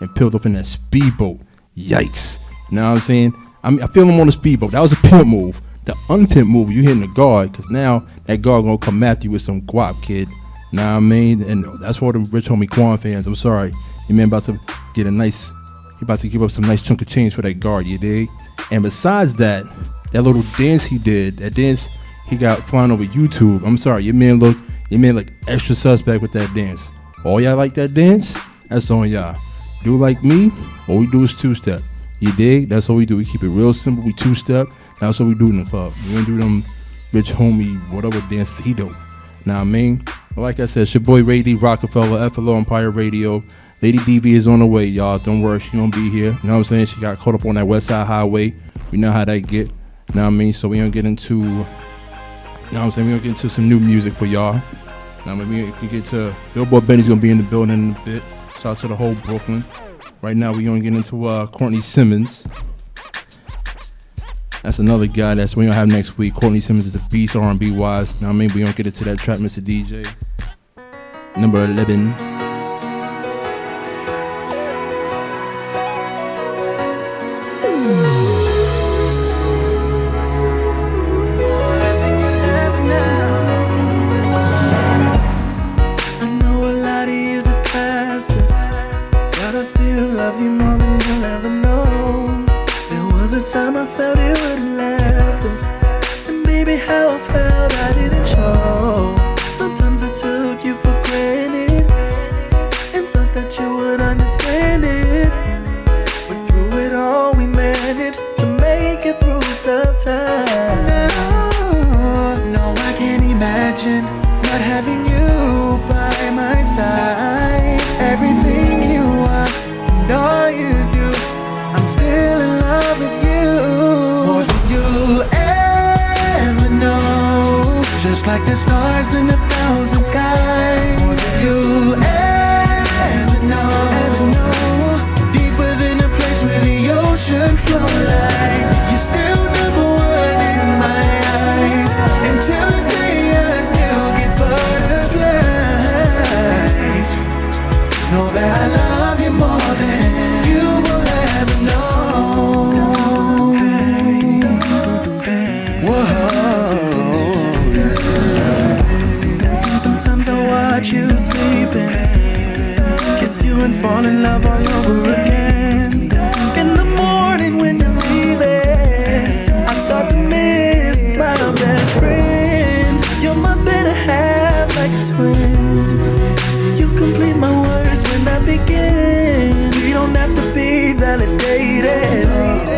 and peeled off in that speedboat. Yikes. You know what I'm saying? I feel him on the speedboat. That was a pimp move. The unpimp move, you hitting the guard, because now that guard gonna come after you with some guap, kid. Know what I mean? And that's for the rich homie Quan fans. I'm sorry. Your man about to get he about to give up some nice chunk of change for that guard, you dig? And besides that little dance he did, that dance he got flying over YouTube. I'm sorry, your man look extra suspect with that dance. All y'all like that dance? That's on y'all. Do like me, all we do is two-step. You dig? That's all we do. We keep it real simple. We two-step. That's what we do in the club. We don't do them rich homie whatever dances he do. Know what I mean? But like I said, it's your boy Ray D, Rockafeller, FLO Empire Radio. Lady DV is on the way, y'all. Don't worry, she gonna be here. You know what I'm saying? She got caught up on that West Side Highway. We know how that get. Know what I mean? So we gonna get into, you know what I'm saying? We gonna get into some new music for y'all. Now maybe we get to Billboard Benny's gonna be in the building in a bit. Shout out to the whole Brooklyn. Right now we gonna get into Courtney Simmons. That's another guy that's we gonna have next week. Courtney Simmons is a beast R&B wise. You know what I mean? We gonna get into that track, Mr. DJ. Number 11. I know a lot of years have passed us, but I still love you more than you'll ever know. There was a time I felt it wouldn't last us, and baby how I felt I didn't show. Sometimes I took you for granted and thought that you would understand it, but through it all we managed to make it through tough times. No, I can't imagine not having you by my side. Everything you are and all you do, I'm still in love with you, more than you'll ever know. Just like the stars in 1,000 skies, more than you'll ever know. Deeper than the place where the ocean flow lies. You're still number one in my eyes. Until this day I still get butterflies. Know that I love you more than you will ever know. Whoa. Sometimes I watch you sleeping, kiss you and fall in love all over again. In the morning when you're leaving, I start to miss my best friend. You're my better half, like a twin. You complete my words when I begin. We don't have to be validated,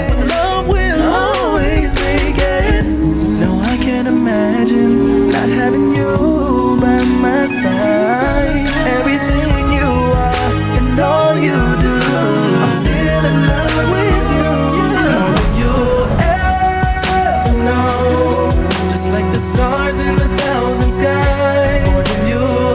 but love will always begin. No, I can't imagine not having you by my side. Everything you are and all you do, I'm still in love with you. More than you'll ever know. Just like the stars in 1,000 skies, more than you'll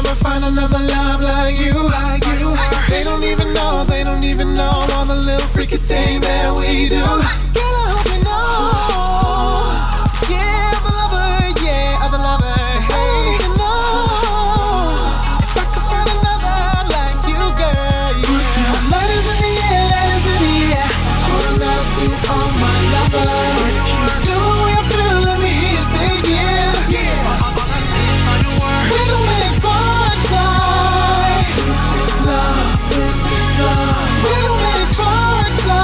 never find another love like you, like you. They don't even know, they don't even know all the little freaky things that we do. Girl, I hope you know. Yeah, the lover, yeah, the lover. I don't even know if I could find another like you, girl. Yeah. Lighters in the air, lighters in the air. Going out to all my lovers. If you feel the way I feel, let me hear you say yeah. Yeah. All I say is fireworks. We gon' make sparks fly. With this love, with this love. We gon' make sparks fly.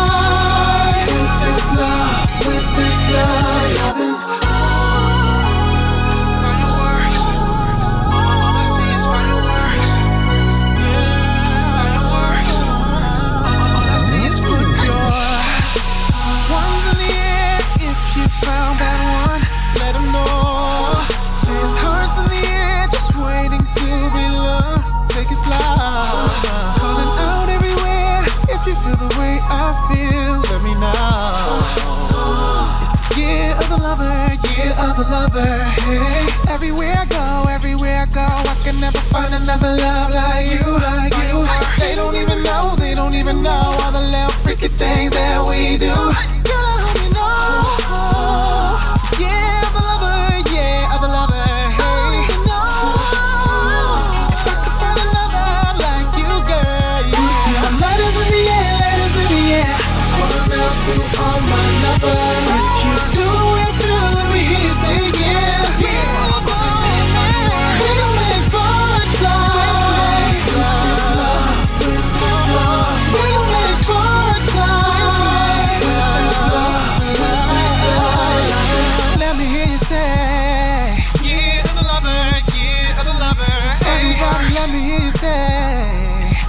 With this love, with this love. Loving. Fireworks. All I say is fireworks. Yeah. Fireworks. All I say is put your ones in the air. If you found that one, let 'em know. There's hearts in the air just waiting to be loved. Take it slow. Calling out everywhere. If you feel the way I feel, let me know. It's the year of the lover, year of the lover. Hey, everywhere I go, I can never find another love like you, like you. They don't even know, they don't even know all the little freaky things that we do. Girl, I hope you know. Yeah, of the lover, yeah, of the lover. Hey, you know if I could find another like you, girl. Yeah, lighters in the air, lighters in the air. Calling out to all my lovers. If you feel the way I feel, let me hear you say yeah. Yeah, we gon' make sparks fly. With this love, with this love. We gon' make sparks fly. With this love, with this love. Let me hear you say yeah, of the lover, yeah, of the lover. Everybody, let me hear you say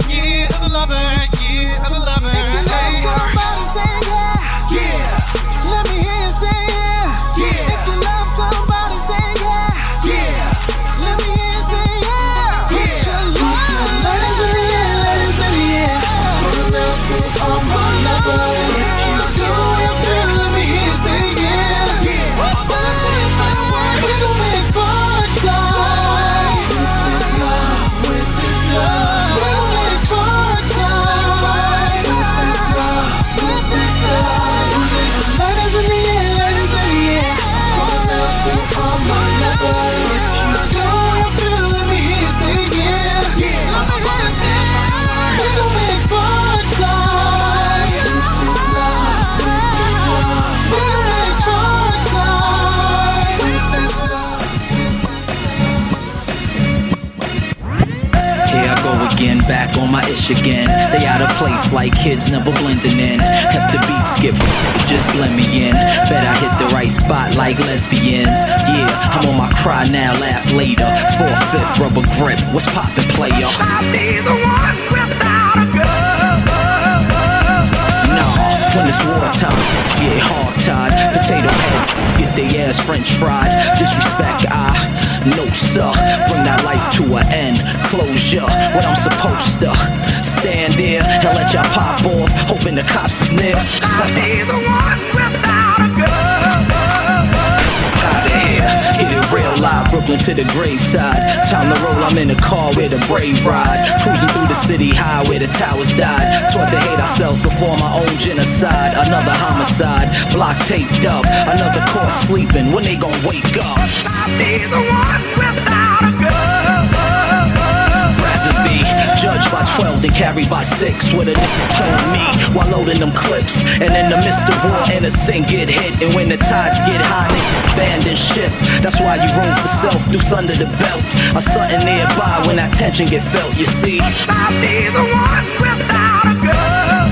yeah, of the lover, yeah, of the lover. If you love somebody, say yeah, yeah. Let me hear you say yeah, yeah. If you love somebody, say yeah, yeah. Let me hear you say yeah, yeah. Ladies in the air, ladies in the air. Calling out to all my lovers. If you feel the way I feel, let me hear you say yeah, yeah. All I say is fireworks. We gon' make sparks fly. With this love, with this love. We gon' make sparks fly. With this love, with this love. Ladies in the air, ladies in the air. Calling out to all my lovers. If you feel the way I feel, let me hear you say yeah, yeah. Let me hear you say yeah. We gon' make sparks fly. With this love, with this love. We gon' make sparks fly. With this love, with this love. Here I go again, back on my ish again. They out of place like kids never blending in. If the beat skip, just blend me in. Bet I hit the right spot like lesbians. Yeah, I'm on my cry now, laugh later. 4/5 rubber grip, what's poppin', player? I'll be the one without a gun. Nah, when it's wartime, get hog-tied. Potato head, get their ass french fried. Disrespect, no sir. Bring that life to an end. Closure, what I'm supposed to. Stand there and let y'all pop off, hoping the cops is near. I'll be the one without a gun. Outta here, get it real live, Brooklyn to the graveside. Time to roll, I'm in the car with a brave ride. Cruising through the city high where the towers died. Taught to hate ourselves before my own genocide. Another homicide, block taped up. Another court sleeping, when they gon' wake up? I'll be the one without a gun. Rather be judged by 12 than carried by 6. What a nigga told me while loading them clips. And in the midst of war, innocent get hit. And when the tides get high, they abandon ship. That's why you roll for self, deuce under the belt. Or something nearby when that tension get felt, you see. I'll be the one without a gun.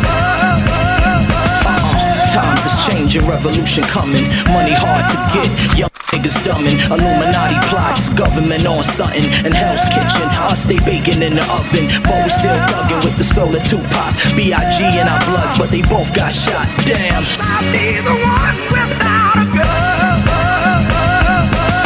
Times is changing, revolution coming. Money hard to get, young niggas dumbing. Illuminati plots, government on something. And Hell's Kitchen, us they baking in the oven. But we still thugging with the soul of Tupac. B.I.G. in our bloods, but they both got shot. Damn, I'll be the one without a gun.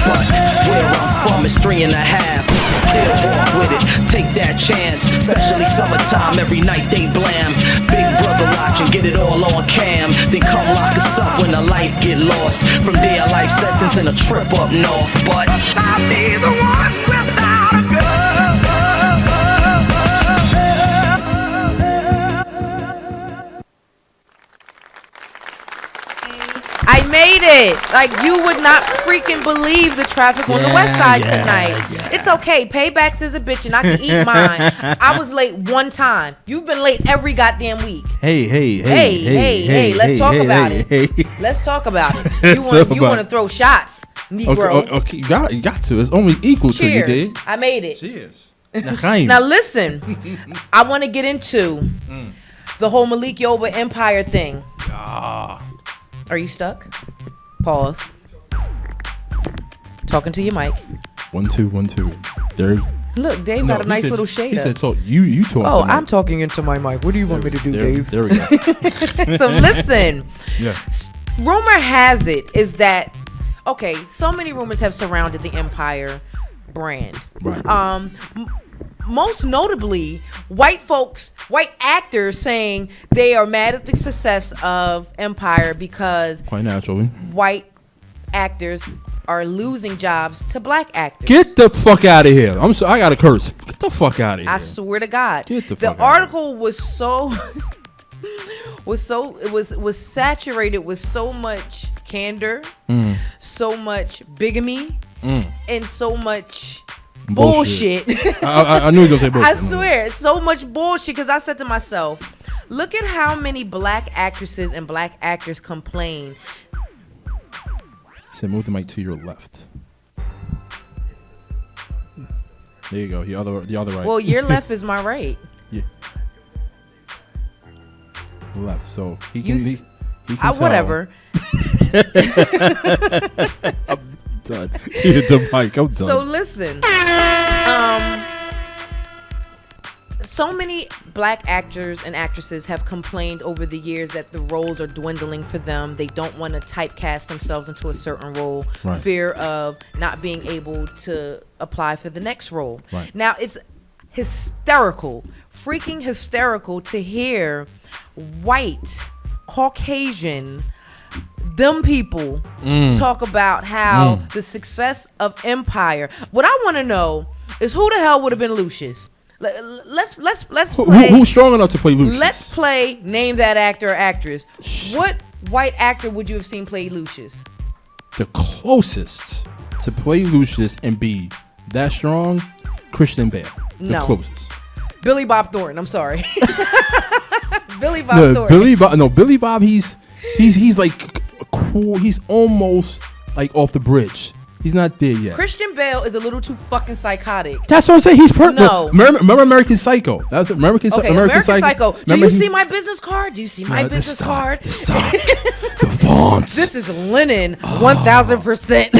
But where I'm from is 3.5. Still walk with it, take that chance. Especially summertime, every night they blam. Big brother watching, get it all on cam. Then come lock us up when the life get lost. From there, a life sentence and a trip up north. But I'll be the one without a gun. I made it. Like, you would not freaking believe the traffic on the west side tonight. Yeah. It's okay. Paybacks is a bitch, and I can eat mine. I was late one time. You've been late every goddamn week. Hey. Let's talk about it. Let's talk about it. You want to throw shots, Negro. Okay. You got to. It's only equal to you, dude. I made it. Cheers. Now listen, I want to get into the whole Malik Yoba Empire thing. Are you stuck? Pause. Talking to your mic. 1 2 1 2. There. Look, Dave got a nice little shader. He said, "Talk." You talk. Oh, I'm talking into my mic. What do you want me to do, Dave? There we go. So listen. Yeah. Rumor has it is that so many rumors have surrounded the Empire brand. Right. Most notably, white actors saying they are mad at the success of Empire because quite naturally white actors are losing jobs to black actors. Get the fuck out of here! I'm sorry, I gotta curse. Get the fuck out of here! I swear to God. Get the fuck The article was so was saturated with so much candor, so much bigamy, and so much bullshit. I knew you were gonna say bullshit. I swear, it's so much bullshit because I said to myself, look at how many black actresses and black actors complain. Say move the mic to your left. There you go. The other right. Well, your left is my right. Yeah. Left. So he can tell. Whatever. I'm done. The mic. I'm done. So listen. So many black actors and actresses have complained over the years that the roles are dwindling for them. They don't want to typecast themselves into a certain role. Right. Fear of not being able to apply for the next role. Right. Now, it's hysterical, freaking hysterical to hear white, Caucasian, them people talk about how the success of Empire. What I want to know is who the hell would have been Lucius? Let's play. Who's strong enough to play Lucius? Let's play name that actor or actress. What white actor would you have seen play Lucius? The closest to play Lucius and be that strong, Christian Bale. The closest. Billy Bob Thornton. I'm sorry. Billy Bob Thornton. Billy Bob. He's like cool. He's almost like off the bridge. He's not there yet. Christian Bale is a little too fucking psychotic. That's what I'm saying. He's perfect. No. Remember American Psycho? That's American Psycho. Do you see my business card? Do you see my business card? Stop. The fonts. This is linen, 1,000%.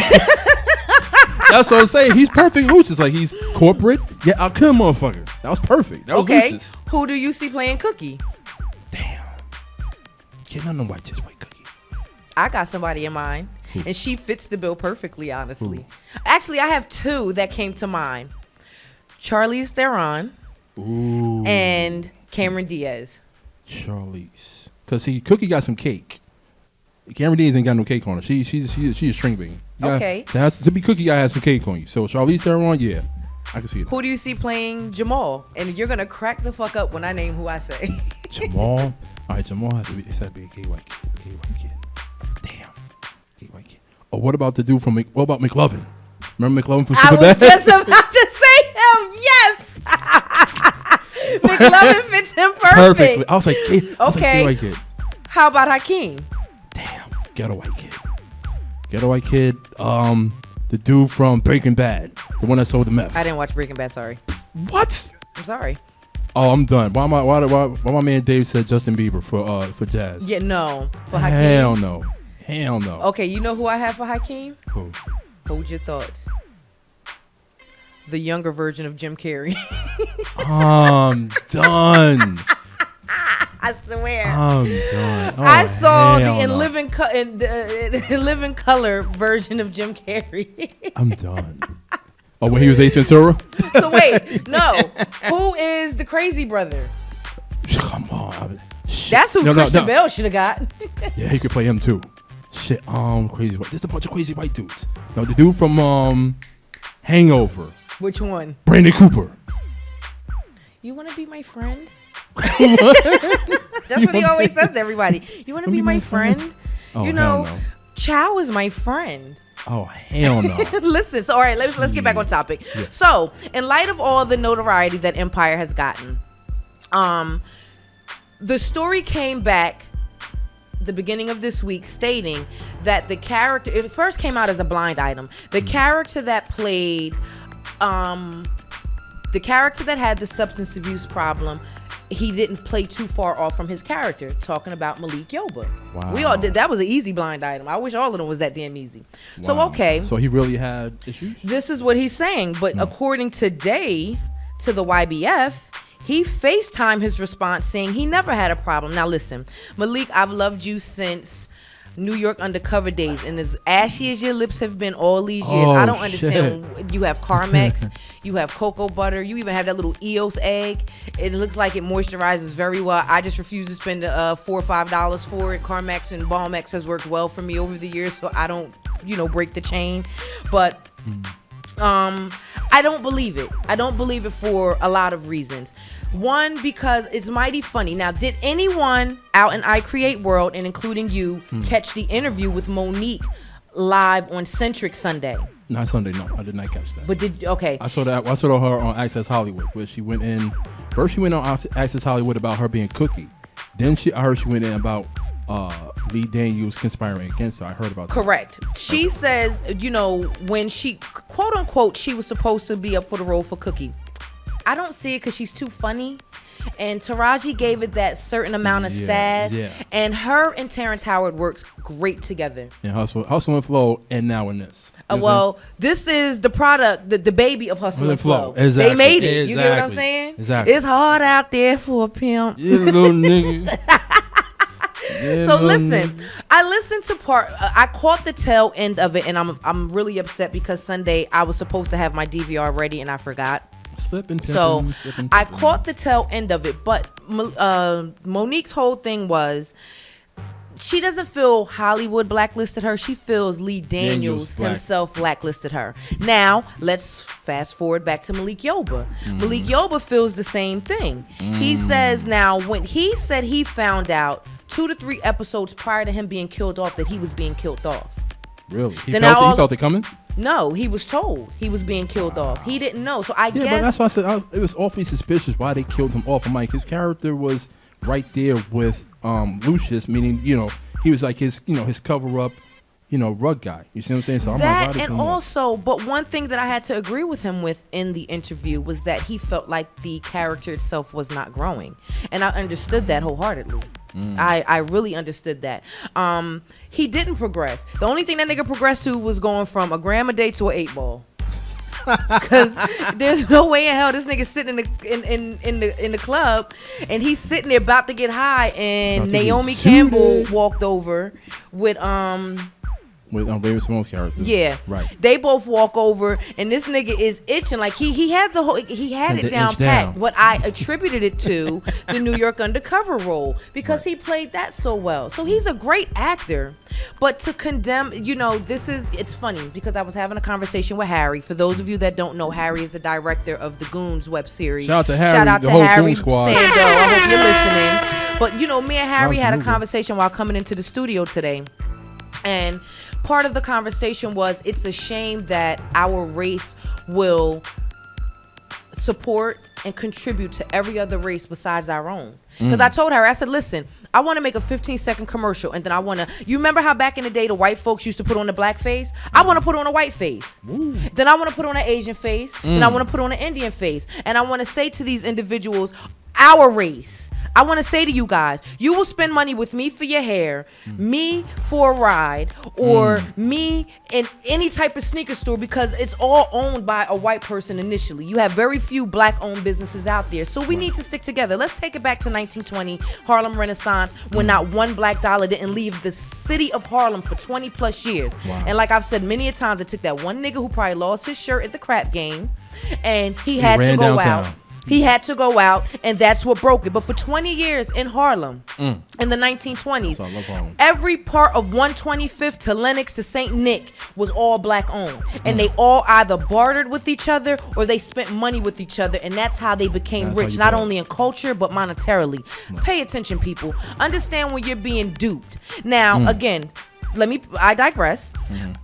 That's what I'm saying. He's perfect Lucius. Like, he's corporate. Yeah, I'll kill motherfucker. That was perfect. That was Lucius. Who do you see playing Cookie? Damn. Can't none of them white just white Cookie. I got somebody in mind. And she fits the bill perfectly, honestly. Ooh. Actually, I have two that came to mind. Charlize Theron and Cameron Diaz. Charlize. Because, see, Cookie got some cake. Cameron Diaz ain't got no cake on her. She's a string bean. Okay. To be Cookie, you gotta have some cake on you. So, Charlize Theron, yeah. I can see that. Who do you see playing Jamal? And you're going to crack the fuck up when I name who I say. Jamal? All right, Jamal has to be a gay white kid. Damn. White kid. Oh, what about the dude from what about McLovin? Remember McLovin from Superbad? I was just about to say him. Yes. McLovin fits him perfectly. I was like, gay white kid. How about Hakeem? Damn, ghetto white kid. The dude from Breaking Bad, the one that sold the meth. I didn't watch Breaking Bad. Sorry. What? I'm sorry. Oh, I'm done. Why my man Dave said Justin Bieber for Jazz? Yeah, no. For Hakeem. Hell no. Okay, you know who I have for Hakeem? Who? Hold your thoughts. The younger version of Jim Carrey. I'm done. I swear. I'm done. Oh, I saw the in living color version of Jim Carrey. I'm done. Oh, when he was Ace Ventura? So wait, no. Who is the crazy brother? Come on. That's who Christian Bale should have got. Yeah, he could play him too. Shit, crazy white. There's a bunch of crazy white dudes. No, the dude from Hangover. Which one? Brandon Cooper. You want to be my friend? That's what he always says to everybody. You want to be my friend? Oh, you know, no. Chow is my friend. Oh, hell no. Listen, so all right, let's get back on topic. Yeah. So, in light of all the notoriety that Empire has gotten, the story came back the beginning of this week stating that the character, it first came out as a blind item. The character that played, the character that had the substance abuse problem, he didn't play too far off from his character, talking about Malik Yoba. Wow. We all did. That was an easy blind item. I wish all of them was that damn easy. Wow. So, okay. So he really had issues? This is what he's saying. But according today to the YBF, he FaceTimed his response saying he never had a problem. Now, listen, Malik, I've loved you since New York Undercover days, and as ashy as your lips have been all these years, I don't understand. You have Carmex, you have cocoa butter, you even have that little Eos egg. It looks like it moisturizes very well. I just refuse to spend $4 or $5 for it. Carmex and Balmex has worked well for me over the years, so I don't, break the chain. But I don't believe it. I don't believe it for a lot of reasons. One, because it's mighty funny. Now, did anyone out in iCreate world, and including you, catch the interview with Monique live on Centric Sunday? Not Sunday, no. I did not catch that. But okay. I saw that. I saw her on Access Hollywood, where she went in. First, she went on Access Hollywood about her being Cookie. Then I heard she went in about Lee Daniels conspiring against her. I heard about that. Correct. She says, when she, quote unquote, she was supposed to be up for the role for Cookie. I don't see it because she's too funny. And Taraji gave it that certain amount of sass. Yeah. And her and Terrence Howard works great together. And Hustle and Flow, and now in this. This is the product, the baby of Hustle and Flow. Exactly. They made it. You get what I'm saying? Exactly. It's hard out there for a pimp. Yeah, little nigga. So listen, I listened to I caught the tail end of it, and I'm really upset because Sunday I was supposed to have my DVR ready and I forgot. I caught the tail end of it, but Monique's whole thing was she doesn't feel Hollywood blacklisted her. She feels Lee Daniels himself blacklisted her. Now, let's fast forward back to Malik Yoba. Malik Yoba feels the same thing. He says now, when he said he found out 2 to 3 episodes prior to him being killed off that he was being killed off. Really? He felt it coming? No, he was told he was being killed off. He didn't know. So I guess. Yeah, but that's why I said it was awfully suspicious why they killed him off. I'm like, his character was right there with Lucius, meaning, he was like his cover up, rug guy. You see what I'm saying? So that, and also, but one thing that I had to agree with him with in the interview was that he felt like the character itself was not growing. And I understood that wholeheartedly. I really understood that. He didn't progress. The only thing that nigga progressed to was going from a gram a day to an 8-ball. Because there's no way in hell this nigga sitting in the club and he's sitting there about to get high, and Naomi Campbell walked over with Raven Simone's character. Yeah, right. They both walk over, and this nigga is itching like he had it down pat. What I attributed it to the New York Undercover role because he played that so well. So he's a great actor. But to condemn, it's funny because I was having a conversation with Harry. For those of you that don't know, Harry is the director of the Goons web series. Shout out to Harry Sando. I hope you're listening. But me and Harry had a conversation while coming into the studio today, and part of the conversation was it's a shame that our race will support and contribute to every other race besides our own. Because I told her, I said, listen, I want to make a 15-second commercial, and then you remember how back in the day the white folks used to put on the black face? I want to put on a white face. Ooh. Then I want to put on an Asian face. Then I want to put on an Indian face. And I want to say to these individuals, our race, I want to say to you guys, you will spend money with me for your hair, me for a ride, or me in any type of sneaker store because it's all owned by a white person initially. You have very few black-owned businesses out there. So we need to stick together. Let's take it back to 1920, Harlem Renaissance, when not one black dollar didn't leave the city of Harlem for 20 plus years. Wow. And like I've said many a times, it took that one nigga who probably lost his shirt at the crap game, and he had to go out. He had to go out, and that's what broke it. But for 20 years in Harlem, in the 1920s, every part of 125th to Lenox to St. Nick was all black owned. And they all either bartered with each other or they spent money with each other. And that's how they became rich, not only in culture, but monetarily. Pay attention, people. Understand when you're being duped. Now, again, I digress.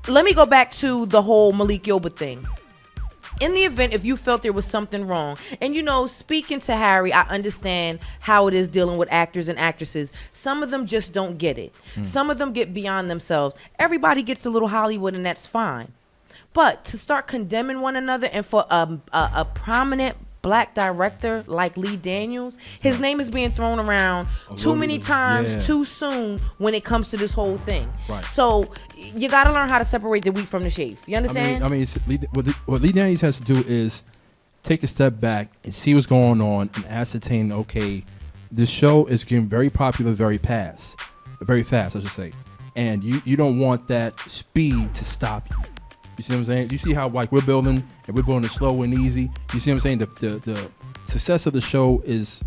Let me go back to the whole Malik Yoba thing. In the event, if you felt there was something wrong, and speaking to Harry, I understand how it is dealing with actors and actresses. Some of them just don't get it. Some of them get beyond themselves. Everybody gets a little Hollywood, and that's fine. But to start condemning one another, and for a prominent black director like Lee Daniels, his name is being thrown around too many times too soon when it comes to this whole thing. Right. So you got to learn how to separate the wheat from the chaff. You understand? I mean what Lee Daniels has to do is take a step back and see what's going on and ascertain, okay, this show is getting very popular very fast, I should say. And you don't want that speed to stop you. You see what I'm saying? You see how like we're building and we're building it slow and easy. You see what I'm saying? The success of the show is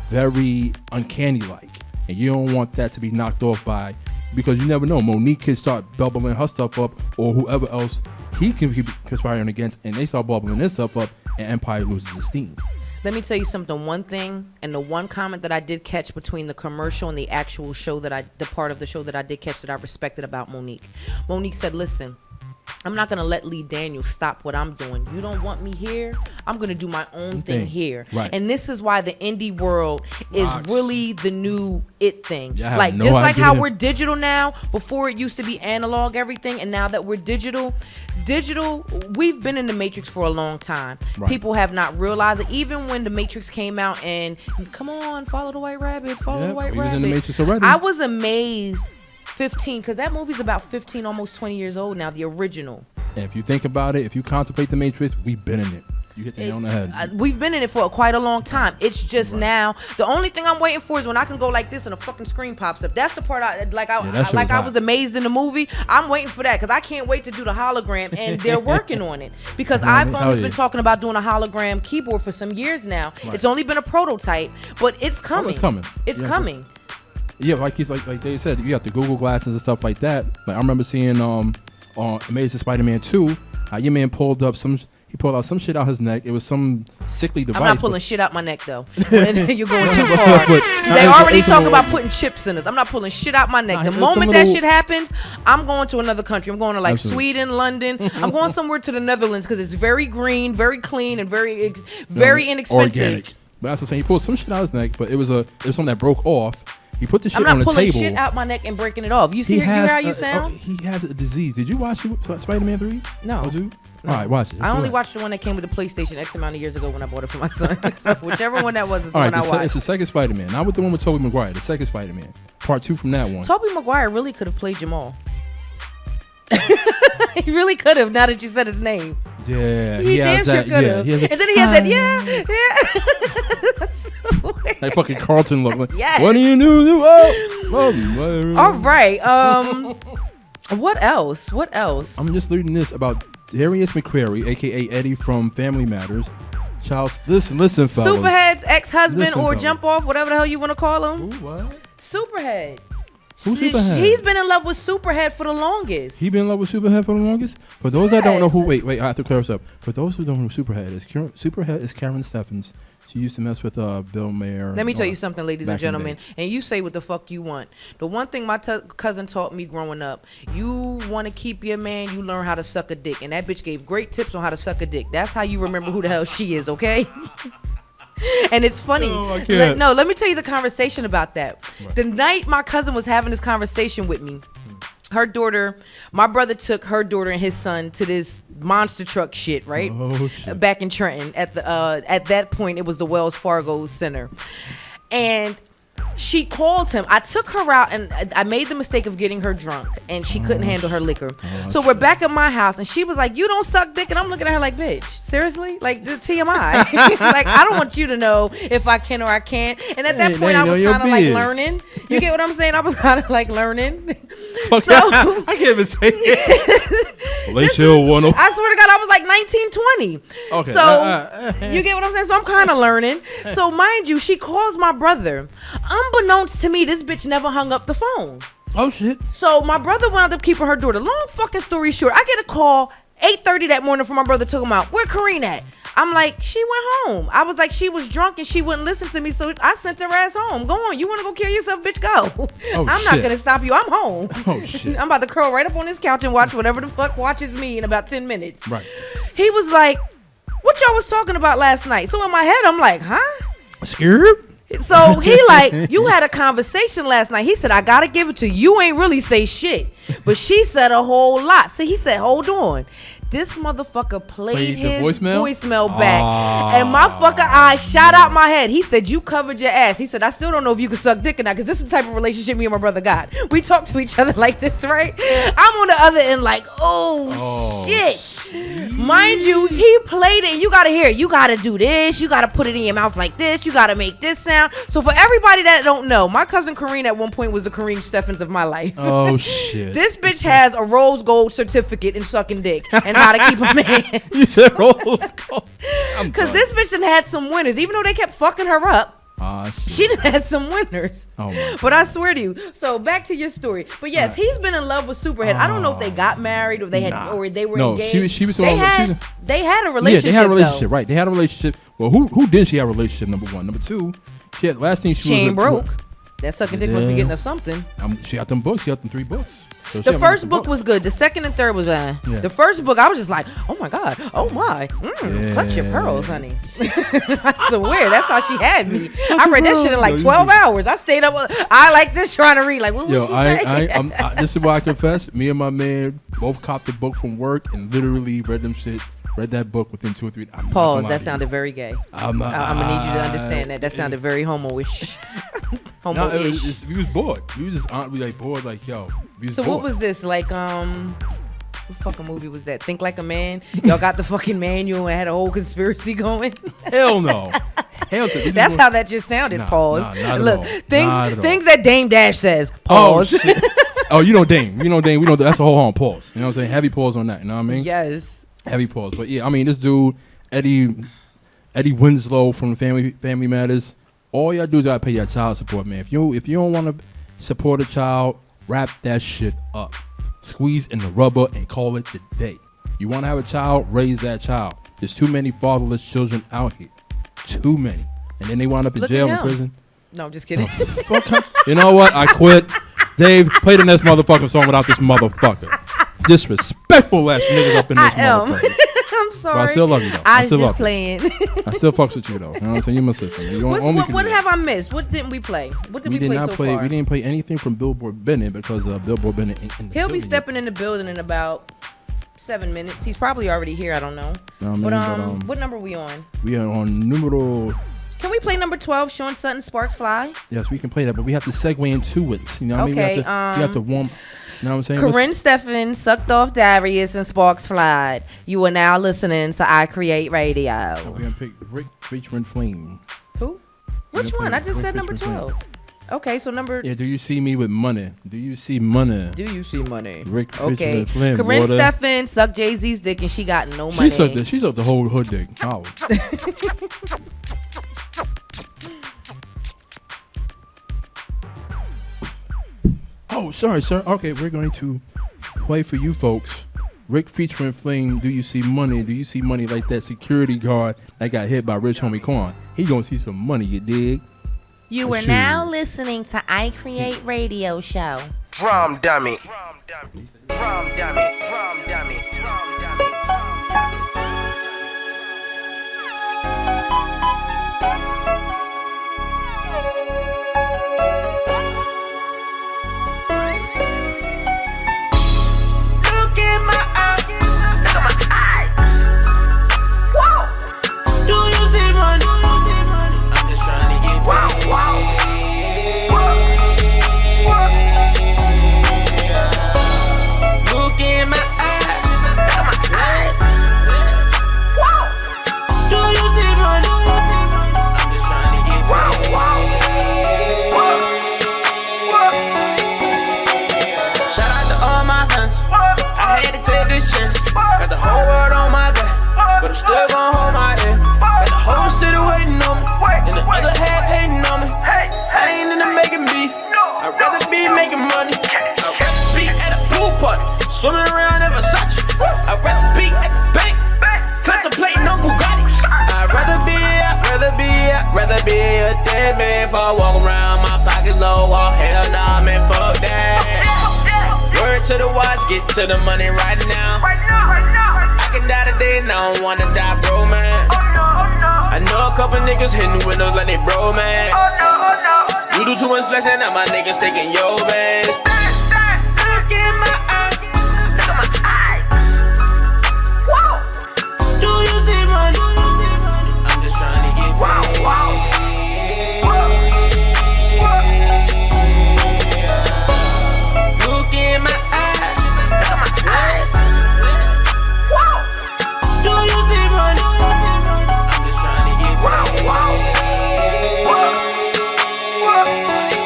very uncanny like, and you don't want that to be knocked off by, because you never know. Monique can start bubbling her stuff up, or whoever else he can be conspiring against, and they start bubbling their stuff up, and Empire loses its steam. Let me tell you something. One thing, and the one comment that I did catch between the commercial and the actual show the part of the show that I did catch that I respected about Monique. Monique said, "Listen, I'm not going to let Lee Daniels stop what I'm doing. You don't want me here? I'm going to do my own thing here." Right. And this is why the indie world is really the new it thing. Like, no just like idea. How we're digital now, before it used to be analog everything, and now that we're digital, we've been in the Matrix for a long time. Right. People have not realized it. Even when the Matrix came out and, come on, follow the white rabbit, follow the white rabbit. In the Matrix already. I was amazed. 15, because that movie's about 15, almost 20 years old now, the original. And if you think about it, if you contemplate the Matrix, we've been in it. You hit the nail on the head. We've been in it for quite a long time. It's just now, the only thing I'm waiting for is when I can go like this and a fucking screen pops up. That's the part I was amazed in the movie. I'm waiting for that because I can't wait to do the hologram, and they're working on it. Because iPhone has been talking about doing a hologram keyboard for some years now. Right. It's only been a prototype, but it's coming. It's coming. Yeah, like they said, you have the Google glasses and stuff like that. Like I remember seeing on Amazing Spider-Man 2, how your man pulled out some shit out his neck. It was some sickly device. I'm not pulling shit out my neck though. You're going too far. They already talk about putting chips in us. I'm not pulling shit out my neck. The moment that shit happens, I'm going to another country. I'm going to like Sweden, London. I'm going somewhere to the Netherlands because it's very green, very clean, and very inexpensive. Organic. But that's what I'm saying. He pulled some shit out his neck, but it was something that broke off. He put the shit on the table. I'm not pulling shit out my neck and breaking it off. You hear how you sound? He has a disease. Did you watch Spider-Man 3? No. Did you? All right, watch it. I only watched the one that came with the PlayStation X amount of years ago when I bought it for my son. So whichever one that was is the one I watched. It's the second Spider-Man. Not with the one with Tobey Maguire. The second Spider-Man. Part 2 from that one. Tobey Maguire really could have played Jamal. He really could have, now that you said his name. Yeah. He damn sure could have. And then he has that, That's so weird. That fucking Carlton look. Like, yes. What do you do? All right. What else? I'm just reading this about Darius McQuarrie, a.k.a. Eddie from Family Matters. Listen, fellas. Superhead's ex-husband or jump off, whatever the hell you want to call him. Ooh, what? Superhead. Who's Superhead? He's been in love with Superhead for the longest. He been in love with Superhead for the longest? For those that don't know who, wait, I have to clear this up. For those who don't know who Superhead is, Superhead is Karen Steffens. She used to mess with Bill Mayer. Let me tell you something, ladies and gentlemen, and you say what the fuck you want. The one thing my cousin taught me growing up, you want to keep your man, you learn how to suck a dick. And that bitch gave great tips on how to suck a dick. That's how you remember who the hell she is, okay? And it's funny. Let me tell you the conversation about that. Right. The night my cousin was having this conversation with me, her daughter, my brother took her daughter and his son to this monster truck shit, right? Oh, shit. Back in Trenton. At that point, it was the Wells Fargo Center. And she called him. I took her out and I made the mistake of getting her drunk, and she couldn't handle her liquor. So we're back at my house, and she was like, "You don't suck dick," and I'm looking at her like, "Bitch, seriously? Like the TMI? Like I don't want you to know if I can or I can't." And at that point, I was kind of like learning. You get what I'm saying? I was kind of like learning. Okay. So I can't even say it. I swear to God, I was like 19, 20. Okay. So you get what I'm saying? So I'm kind of learning. So mind you, she calls my brother. Unbeknownst to me, this bitch never hung up the phone. Oh shit. So my brother wound up keeping her daughter. Long fucking story short, I get a call 8:30 that morning from my brother talking about, "Where Kareen at?" I'm like, she went home. I was like, she was drunk and she wouldn't listen to me, so I sent her ass home. Go on, you want to go kill yourself, bitch, go. I'm not going to stop you. I'm home. Oh, shit. I'm about to curl right up on this couch and watch whatever the fuck watches me in about 10 minutes. Right. He was like, what y'all was talking about last night? So in my head, I'm like, huh? Scared? So he like, you had a conversation last night. He said, I gotta give it to you. You ain't really say shit. But she said a whole lot. So he said, hold on. This motherfucker played his voicemail back. And my fucking eyes shot out my head. He said, you covered your ass. He said, I still don't know if you can suck dick or not, because this is the type of relationship me and my brother got. We talk to each other like this, right? I'm on the other end like, oh shit. Mind you, he played it. You gotta hear it. You gotta do this. You gotta put it in your mouth like this. You gotta make this sound. So for everybody that don't know, my cousin Kareen at one point was the Kareem Steffens of my life. Oh shit. This bitch has a rose gold certificate in sucking dick and how to keep a man. You said rose gold. Because this bitch done had some winners, even though they kept fucking her up. She done had some winners. Oh my but I swear to you. So back to your story. But yes, he's been in love with Superhead. I don't know if they got married or they had or they were engaged. No, she was they had a relationship. Yeah, they had a relationship, though. right? They had a relationship. Well, who did she have a relationship? Number one, number two. She had last thing she ain't broke. That sucking dick must be getting her something. She got them books. She got them 3 books. So the first book was good. The second and third was bad. Yeah. The first book, I was just like, oh my God, oh my, clutch your pearls, honey. I swear, that's how she had me. I read that shit in like 12 hours. I stayed up. I like this trying to read. Like, what was she saying? This is why I confess. Me and my man both copped the book from work and literally read them shit. Read that book within 2 or 3. Pause. That sounded very gay. I'm gonna need you to understand that. That sounded very homo-ish. Homo-ish. No, we was bored. We was just like bored. Like yo. So bored. What was this like? What fucking movie was that? Think Like a Man. Y'all got the fucking manual and had a whole conspiracy going. Hell no. Hell no. That's how that just sounded. Pause. Look, things that Dame Dash says. Pause. Oh, shit. Oh, you know Dame. You know Dame. We know that's a whole on pause. You know what I'm saying? Heavy pause on that. You know what I mean? Yes. Heavy pause. But yeah, I mean this dude, Eddie Winslow from Family Matters. All y'all do is gotta pay your child support, man. If you don't want to support a child, wrap that shit up. Squeeze in the rubber and call it the day. You want to have a child, raise that child. There's too many fatherless children out here. Too many. And then they wind up in jail and prison. No, I'm just kidding. You know what? I quit. Dave, play the next motherfucking song without this motherfucker. Disrespectful ass niggas up in this motherfucker. I'm sorry. But I still love you though. I was just playing. I still fucks with you though. You know what I'm saying? You're my sister. What have I missed? What didn't we play? What did we play so far? We didn't play anything from Billboard Bennett because Billboard Bennett ain't He'll be stepping in the building in about 7 minutes. He's probably already here. I don't know. What number are we on? We are on numero. Can we play number 12, Sean Sutton, Sparks Fly? Yes, we can play that, but we have to segue into it. You know what I mean? We have to warm. You know what I'm saying? Corinne Steffen sucked off Darius and Sparks Fly. You are now listening to iCreate Radio. So we're going to pick Rick featuring Flame. Who? Which one? I just said number 12. Okay, so number... Yeah, Do You See Me With Money? Do You See Money? Do You See Money? Rick featuring Flame. Corinne Steffen sucked Jay-Z's dick and she got no money. She sucked the whole hood dick. Oh. Oh, sorry, sir. Okay, we're going to play for you folks. Rick featuring Flame, Do You See Money? Do you see money like that security guard that got hit by Rich Homie Quan? He gonna see some money, you dig? You are now listening to iCreate Radio Show. Drum dummy. Drum dummy. Drum dummy. Drum dummy. Drum dummy. Got the whole world on my back, but I'm still gon' hold my head. Got the whole city waiting on me, and the other half hating on me. I ain't into making beef, I'd rather be making money. I'd rather be at a pool party, swimming around in Versace. I'd rather be at the bank, contemplating on Bugatti. Rather be a dead man for I walk around my pockets low. Oh hell nah, man, fuck that. Word to the watch, get to the money right now. I can die today and I don't wanna die, bro, man. I know a couple niggas hitting windows like they bro, man. You do too much flexing, now my niggas taking your bands. Look in my eyes, look at my eyes. Whoa. Do you see money? I'm just trying to get paid. Look in my eyes, look at my eyes. Whoa. Do you see money? I'm just trying to get paid.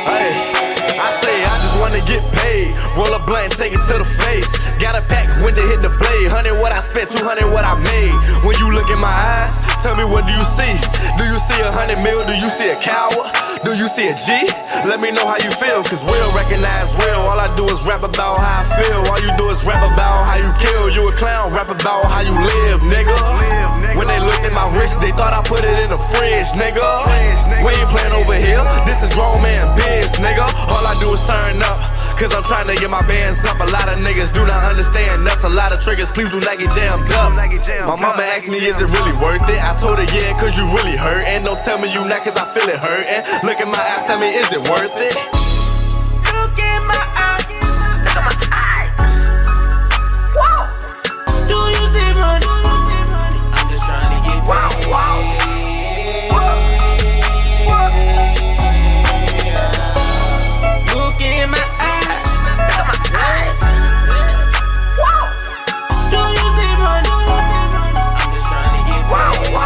Hey, I say I just wanna get paid. Roll a blunt and take it to the face. Got a pack when they hit the blade. 100 what I spent, 200 what I made. When you look in my eyes, tell me what do you see? Do you see 100 mil? Do you see a coward? Do you see a G? Let me know how you feel, cause real recognize real. All I do is rap about how I feel. All you do is rap about how you kill. You a clown, rap about how you live, nigga. When they looked at my wrist, they thought I put it in the fridge, nigga. We ain't playing over here, this is grown man biz, nigga. All I do is turn up, cause I'm trying to get my bands up. A lot of niggas do not understand, that's a lot of triggers, please do not get jammed up. My mama asked me, is it really worth it? I told her, yeah, cause you really hurtin'. Don't tell me you not, cause I feel it hurtin'. Look in my eyes, tell me, is it worth it? Look in my eyes, look at my eyes. Whoa. Do you see money? I'm just trying to get paid. Look in my eyes, look at my eyes. Whoa. Do you see money? I'm just trying to get paid.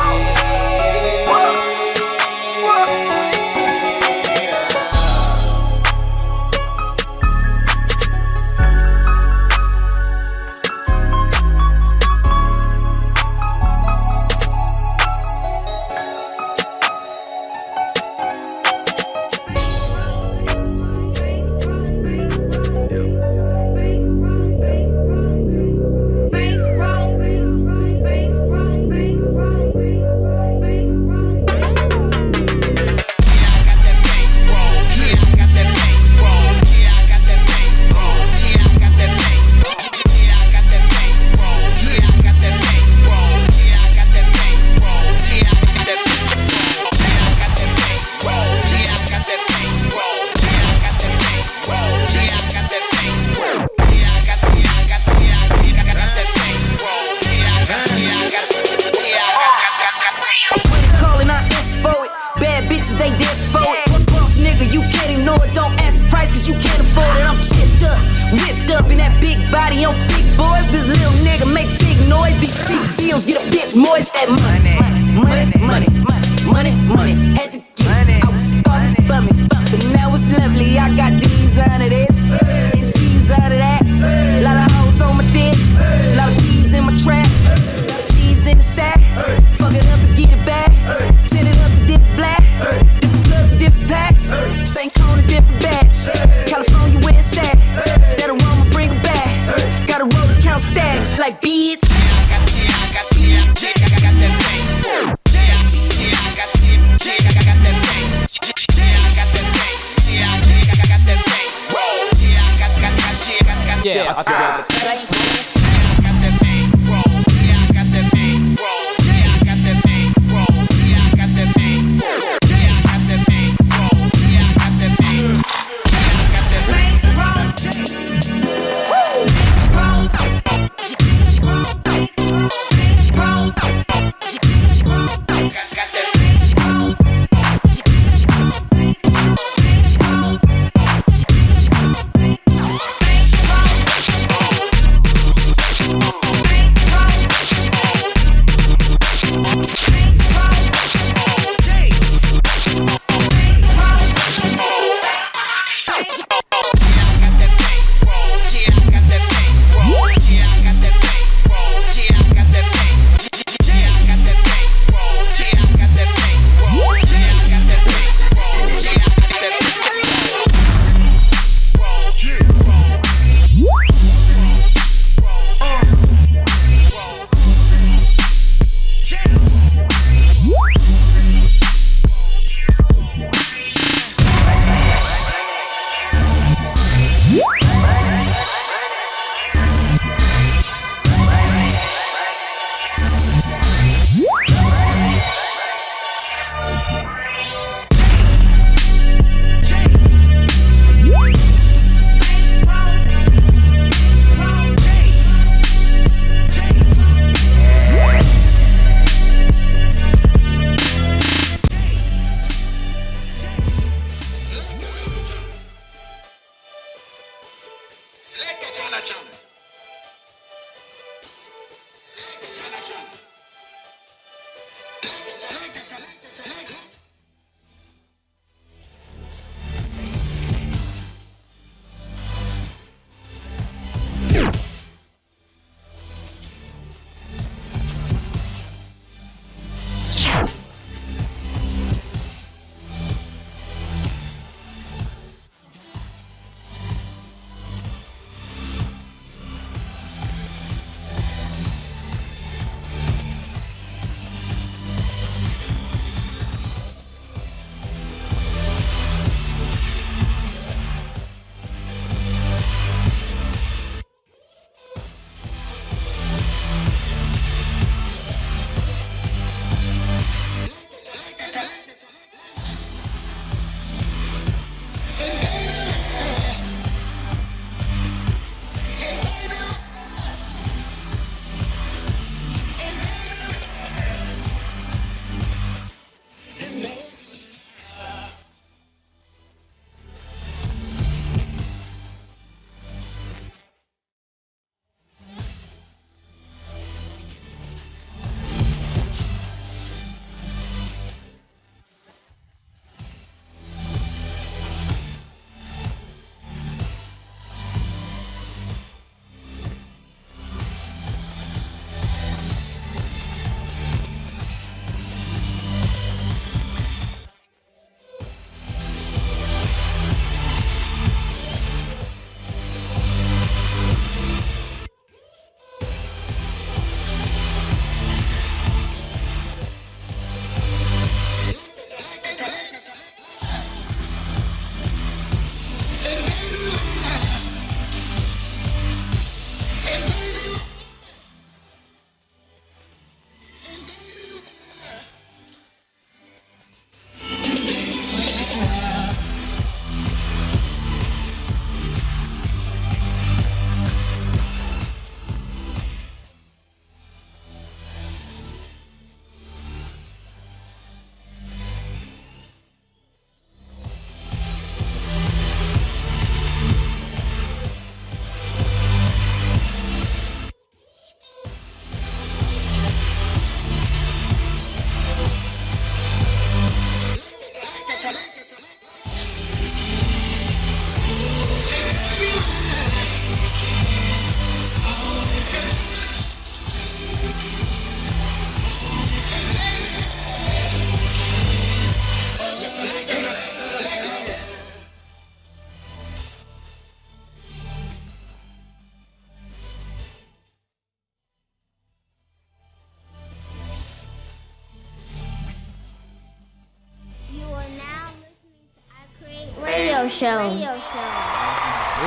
radio show.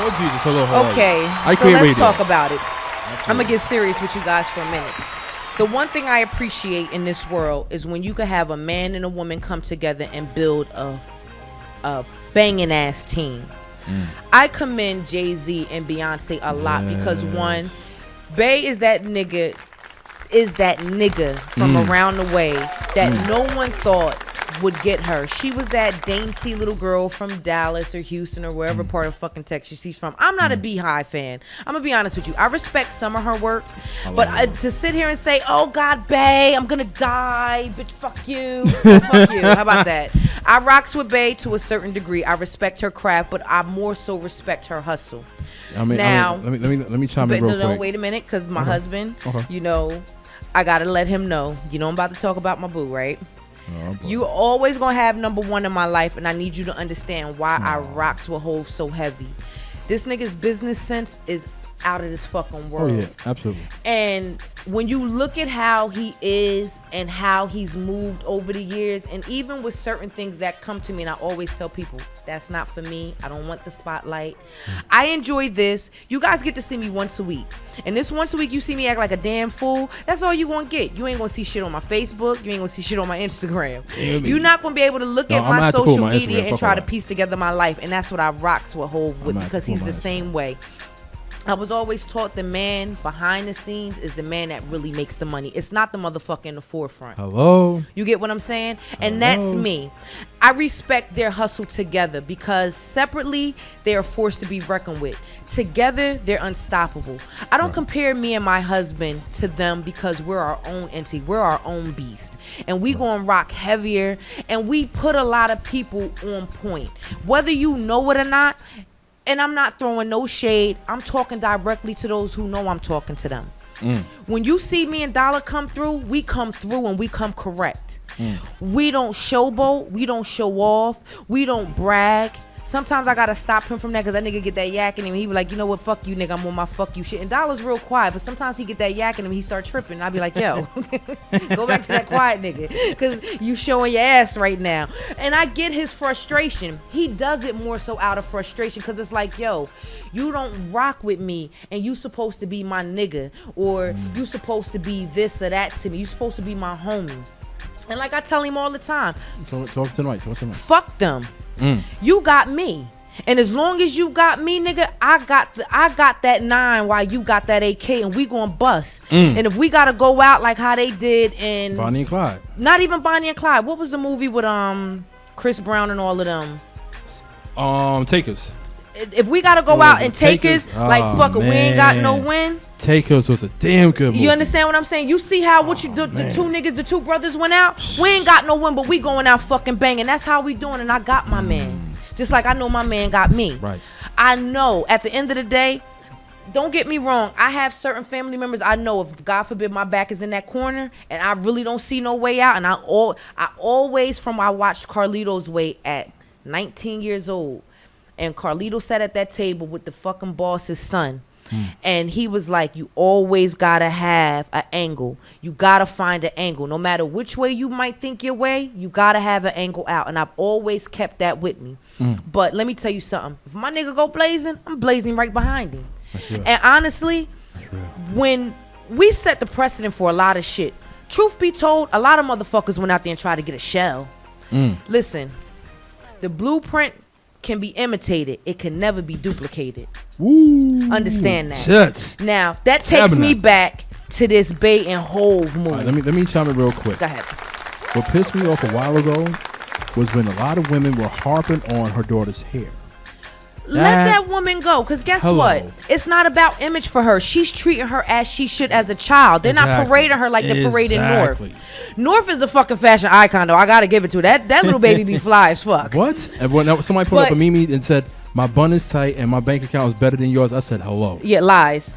Oh, Jesus. Hello, how are you? Okay, so iCreate let's Radio. talk about it. I'm going to get serious with you guys for a minute. The one thing I appreciate in this world is when you can have a man and a woman come together and build a banging ass team. I commend Jay-Z and Beyonce a lot because one, Bey is that nigga from around the way that no one thought would get her. She was that dainty little girl from Dallas or Houston or wherever part of fucking Texas she's from. I'm not a Beehive fan. I'm gonna be honest with you. I respect some of her work, but to sit here and say, "Oh God, Bey, I'm gonna die," bitch, fuck you, fuck you. How about that? I rocks with Bey to a certain degree. I respect her craft, but I more so respect her hustle. Let me chime in real quick. No, wait a minute, because my husband, you know, I gotta let him know. You know, I'm about to talk about my boo, right? You always gonna have number one in my life, and I need you to understand why I rocks with Hov so heavy. This nigga's business sense is out of this fucking world. Oh yeah, absolutely. And when you look at how he is and how he's moved over the years, and even with certain things that come to me, and I always tell people, that's not for me. I don't want the spotlight. I enjoy this. You guys get to see me once a week. And this once a week, you see me act like a damn fool. That's all you gonna get. You ain't gonna see shit on my Facebook. You ain't gonna see shit on my Instagram. You're not gonna be able to look at my social media and try to piece together my life. And that's what I rocks with Hov with, because he's the same way. I was always taught the man behind the scenes is the man that really makes the money. It's not the motherfucker in the forefront. Hello? You get what I'm saying? And that's me. I respect their hustle together because separately, they are forced to be reckoned with. Together, they're unstoppable. I don't compare me and my husband to them because we're our own entity. We're our own beast. And we gonna rock heavier. And we put a lot of people on point. Whether you know it or not, and I'm not throwing no shade. I'm talking directly to those who know I'm talking to them. When you see me and Dollar come through and we come correct. We don't showboat. We don't show off. We don't brag. Sometimes I gotta stop him from that because that nigga get that yak in him. He be like, you know what, fuck you, nigga. I'm on my fuck you shit. And Dollar's real quiet, but sometimes he get that yak in him. He start tripping. And I be like, yo, go back to that quiet nigga because you showing your ass right now. And I get his frustration. He does it more so out of frustration because it's like, yo, you don't rock with me and you supposed to be my nigga or you supposed to be this or that to me. You supposed to be my homie. And like I tell him all the time, Talk tonight. fuck them. You got me. And as long as you got me, nigga, I got that 9 while you got that AK and we gonna bust. And if we gotta go out like how they did in Bonnie and Clyde. Not even Bonnie and Clyde. What was the movie with Chris Brown and all of them? Takers. If we gotta go out and Takers, like fuck it, we ain't got no win. Takers was a damn good movie. You understand what I'm saying? You see how the two brothers went out? We ain't got no win, but we going out fucking banging. That's how we doing, and I got my man. Just like I know my man got me. Right. I know at the end of the day, don't get me wrong, I have certain family members I know if God forbid my back is in that corner and I really don't see no way out, and I always I watched Carlito's Way at 19 years old. And Carlito sat at that table with the fucking boss's son. And he was like, you always gotta have an angle. You gotta find an angle. No matter which way you might think your way, you gotta have an angle out. And I've always kept that with me. But let me tell you something. If my nigga go blazing, I'm blazing right behind him. And honestly, when we set the precedent for a lot of shit, truth be told, a lot of motherfuckers went out there and tried to get a shell. Listen, the blueprint can be imitated. It can never be duplicated. Ooh, understand that. Shit. Now that takes me back to this Bay and Hove movie. Right, let me chime in real quick. Go ahead. What pissed me off a while ago was when a lot of women were harping on her daughter's hair. Let that woman go, because guess what? It's not about image for her. She's treating her as she should as a child. They're not parading her like they parade in North. North is a fucking fashion icon, though. I got to give it to her. That little baby be fly as fuck. What? And when somebody pulled up a Mimi and said, my bun is tight and my bank account is better than yours, I said, hello. Yeah, lies.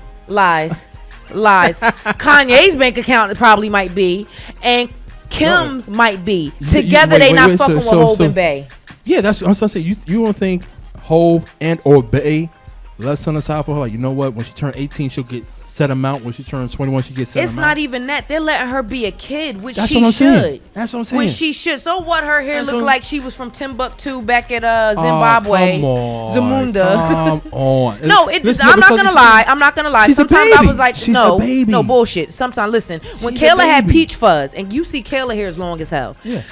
Kanye's bank account probably might be, and Kim's might be. Together, they not fucking with Hov and Bay. Yeah, that's what I'm saying. You don't think Hov and or Bay left son aside for her? Like, you know what? When she turns 18, she'll get set amount. When she turns 21, she gets set amount. It's not even that. They're letting her be a kid, which that's she what I'm should. Saying. That's what I'm saying. Which she should. So what? Her hair looked like she was from Timbuktu back at Zimbabwe. Come on, Zamunda. Come on. No, I'm not gonna lie. I'm not gonna lie. Sometimes I was like, she's no bullshit. Sometimes listen, when Kayla had peach fuzz, and you see Kayla hair is long as hell. Yeah.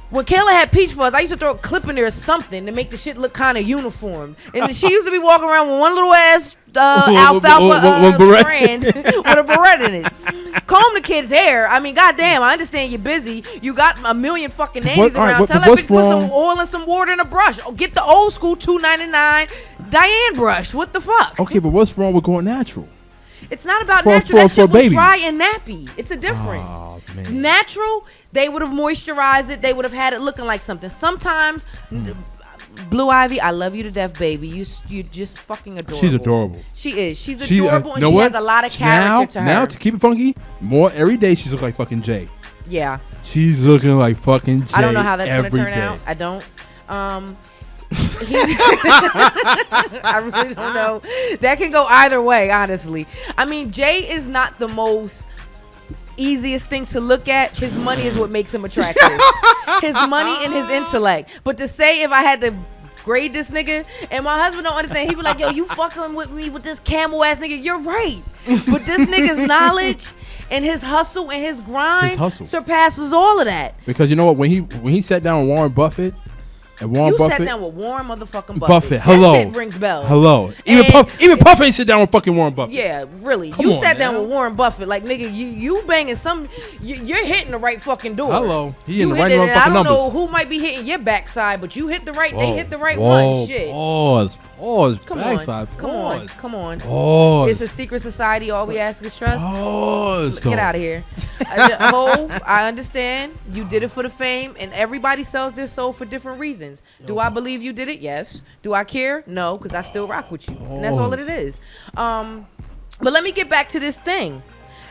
When Kayla had peach fuzz, I used to throw a clip in there or something to make the shit look kind of uniform. And she used to be walking around with one little ass alfalfa brand with a beret in it. Comb the kid's hair. I mean, goddamn, I understand you're busy. You got a million fucking nannies around. Tell that bitch put some oil and some water in a brush. Oh, get the old school $2.99 Diane brush. What the fuck? Okay, but what's wrong with going natural? It's not about natural. That shit was dry and nappy. It's a difference. Oh, natural, they would have moisturized it. They would have had it looking like something. Sometimes, Blue Ivy, I love you to death, baby. You just fucking adorable. She's adorable. She is. She's adorable, and she has a lot of character to her. Now, to keep it funky, more every day she's looking like fucking Jay. Yeah. She's looking like fucking Jay. I don't know how that's going to turn out. I don't. I really don't know. That can go either way, honestly. I mean, Jay is not the most easiest thing to look at. His money is what makes him attractive. His money and his intellect. But to say if I had to grade this nigga, and my husband don't understand, he be like, yo, you fucking with me with this camel ass nigga. You're right. But this nigga's knowledge and his hustle and his grind surpasses all of that. Because you know what, when he sat down with Warren Buffett, And Warren you Buffett. sat down with Warren motherfucking Buffett. That Hello. shit rings bells. Hello. Even Puff ain't sit down with fucking Warren Buffett. Yeah, really. Come You on, sat down man. with Warren Buffett. Like, nigga, you banging some. You're hitting the right fucking door. Hello. He in You the right hit it, and I motherfucking don't know numbers. who might be hitting your backside, but you hit the right. They hit the right Whoa, one. Shit. Pause. Come Backside. on. Pause. Come on. Pause. It's a secret society. All we ask is trust. Pause. Get out of here. Hov, I understand. You did it for the fame, and everybody sells their soul for different reasons. Do I believe you did it? Yes. Do I care? No, because I still rock with you. And that's all that it is. But let me get back to this thing.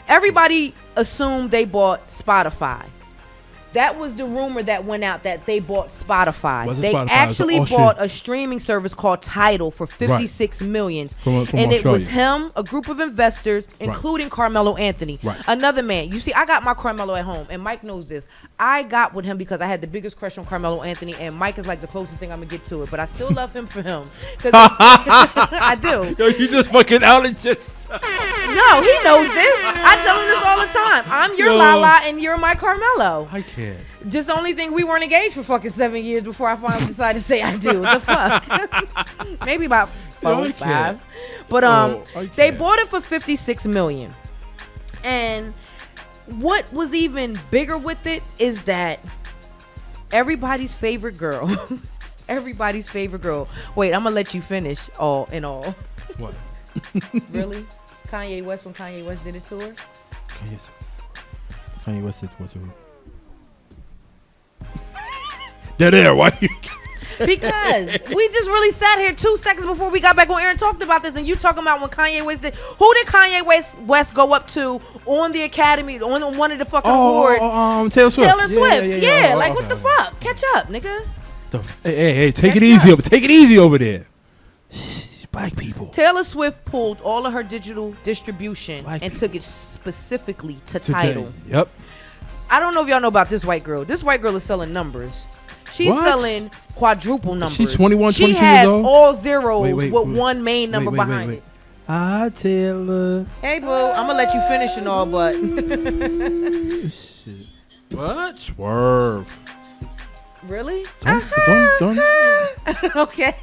Everybody assumed they bought Spotify. That was the rumor that went out, that they bought Spotify. Was it They Spotify? actually Was it bought a streaming service called Tidal for $56 million. From And it was Australia. him, a group of investors, including Carmelo Anthony. Right. Another man. You see, I got my Carmelo at home, and Mike knows this. I got with him because I had the biggest crush on Carmelo Anthony, and Mike is like the closest thing I'm going to get to it. But I still love him for him. 'Cause I do. Yo, you just fucking out and just. No, he knows this. I tell him this all the time. I'm your Yo. Lala, and you're my Carmelo. I can't. Just the only thing, we weren't engaged for fucking 7 years before I finally decided to say I do. What the fuck? Maybe about 4 Yo, I or can't. 5. But I they can't. bought it for $56 million. And what was even bigger with it is that everybody's favorite girl. Everybody's favorite girl. Wait, I'm gonna let you finish all in all. What? Really? Kanye West, when Kanye West did a tour? Kanye West did what to her? They're there. Why you? Because we just really sat here 2 seconds before we got back on air and talked about this, and you talking about when Kanye West did. Who did Kanye West go up to on the Academy, on one of the fucking awards? Taylor Swift. Taylor Swift. Yeah, Oh, like okay, what the okay. fuck? Catch up, nigga. Hey, take Catch it easy up. over. Take it easy over there. These black people. Taylor Swift pulled all of her digital distribution Black and people. took it specifically to Today. Tidal. Yep. I don't know if y'all know about this white girl. This white girl is selling numbers. She's What? selling quadruple numbers. She's 21, She 22 has years old? all zeros Wait, with one main number behind it. I Taylor. Hey, boo, I'm gonna let you finish and all, but Shit. What? Swerve. really? Don't. Okay.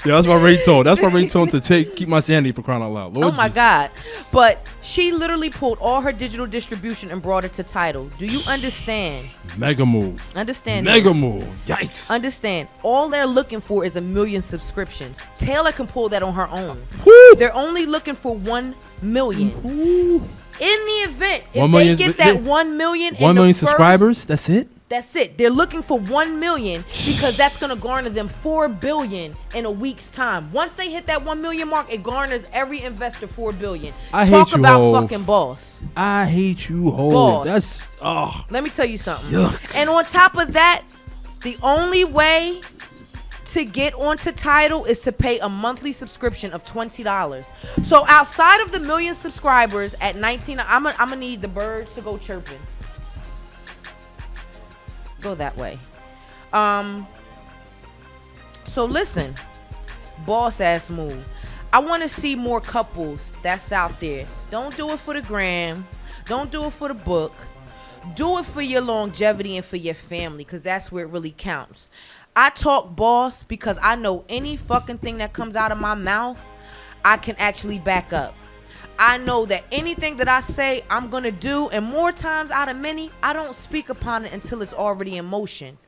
Yeah, that's my ringtone. That's my ringtone to keep my sanity, for crying out loud. Lord Oh my Jesus. God. But she literally pulled all her digital distribution and brought it to Tidal. Do you understand? Mega move. Understand Mega this. move. Yikes. Understand. All they're looking for is 1 million subscriptions. Taylor can pull that on her own. Woo. They're only looking for 1 million. Ooh. In the event, if 1 they million, get that 1 million, 1 million subscribers. That's it. That's it. They're looking for 1 million because that's going to garner them 4 billion in a week's time. Once they hit that 1 million mark, it garners every investor 4 billion. I hate Talk you, about Hov. fucking boss. I hate you, Hov. Boss. That's Let me tell you something. Yuck. And on top of that, the only way to get onto Tidal is to pay a monthly subscription of $20. So outside of the 1 million subscribers at 19, I'm gonna need the birds to go chirping. Go that way. So listen, boss ass move. I want to see more couples that's out there. Don't do it for the gram. Don't do it for the book. Do it for your longevity and for your family, because that's where it really counts. I talk boss because I know any fucking thing that comes out of my mouth, I can actually back up. I know that anything that I say, I'm going to do, and more times out of many, I don't speak upon it until it's already in motion.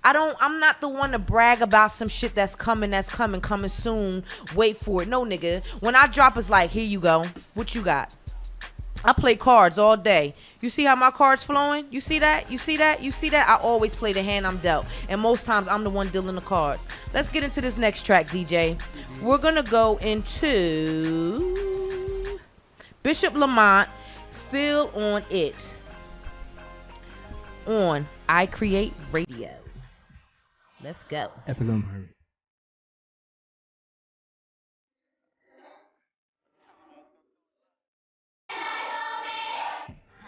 I'm not the one to brag about some shit that's coming soon. Wait for it. No, nigga. When I drop, it's like, here you go. What you got? I play cards all day. You see how my cards flowing? You see that? You see that? You see that? I always play the hand I'm dealt. And most times I'm the one dealing the cards. Let's get into this next track, DJ. We're going to go into Bishop Lamont, Feel on It, on iCreate Radio. Let's go.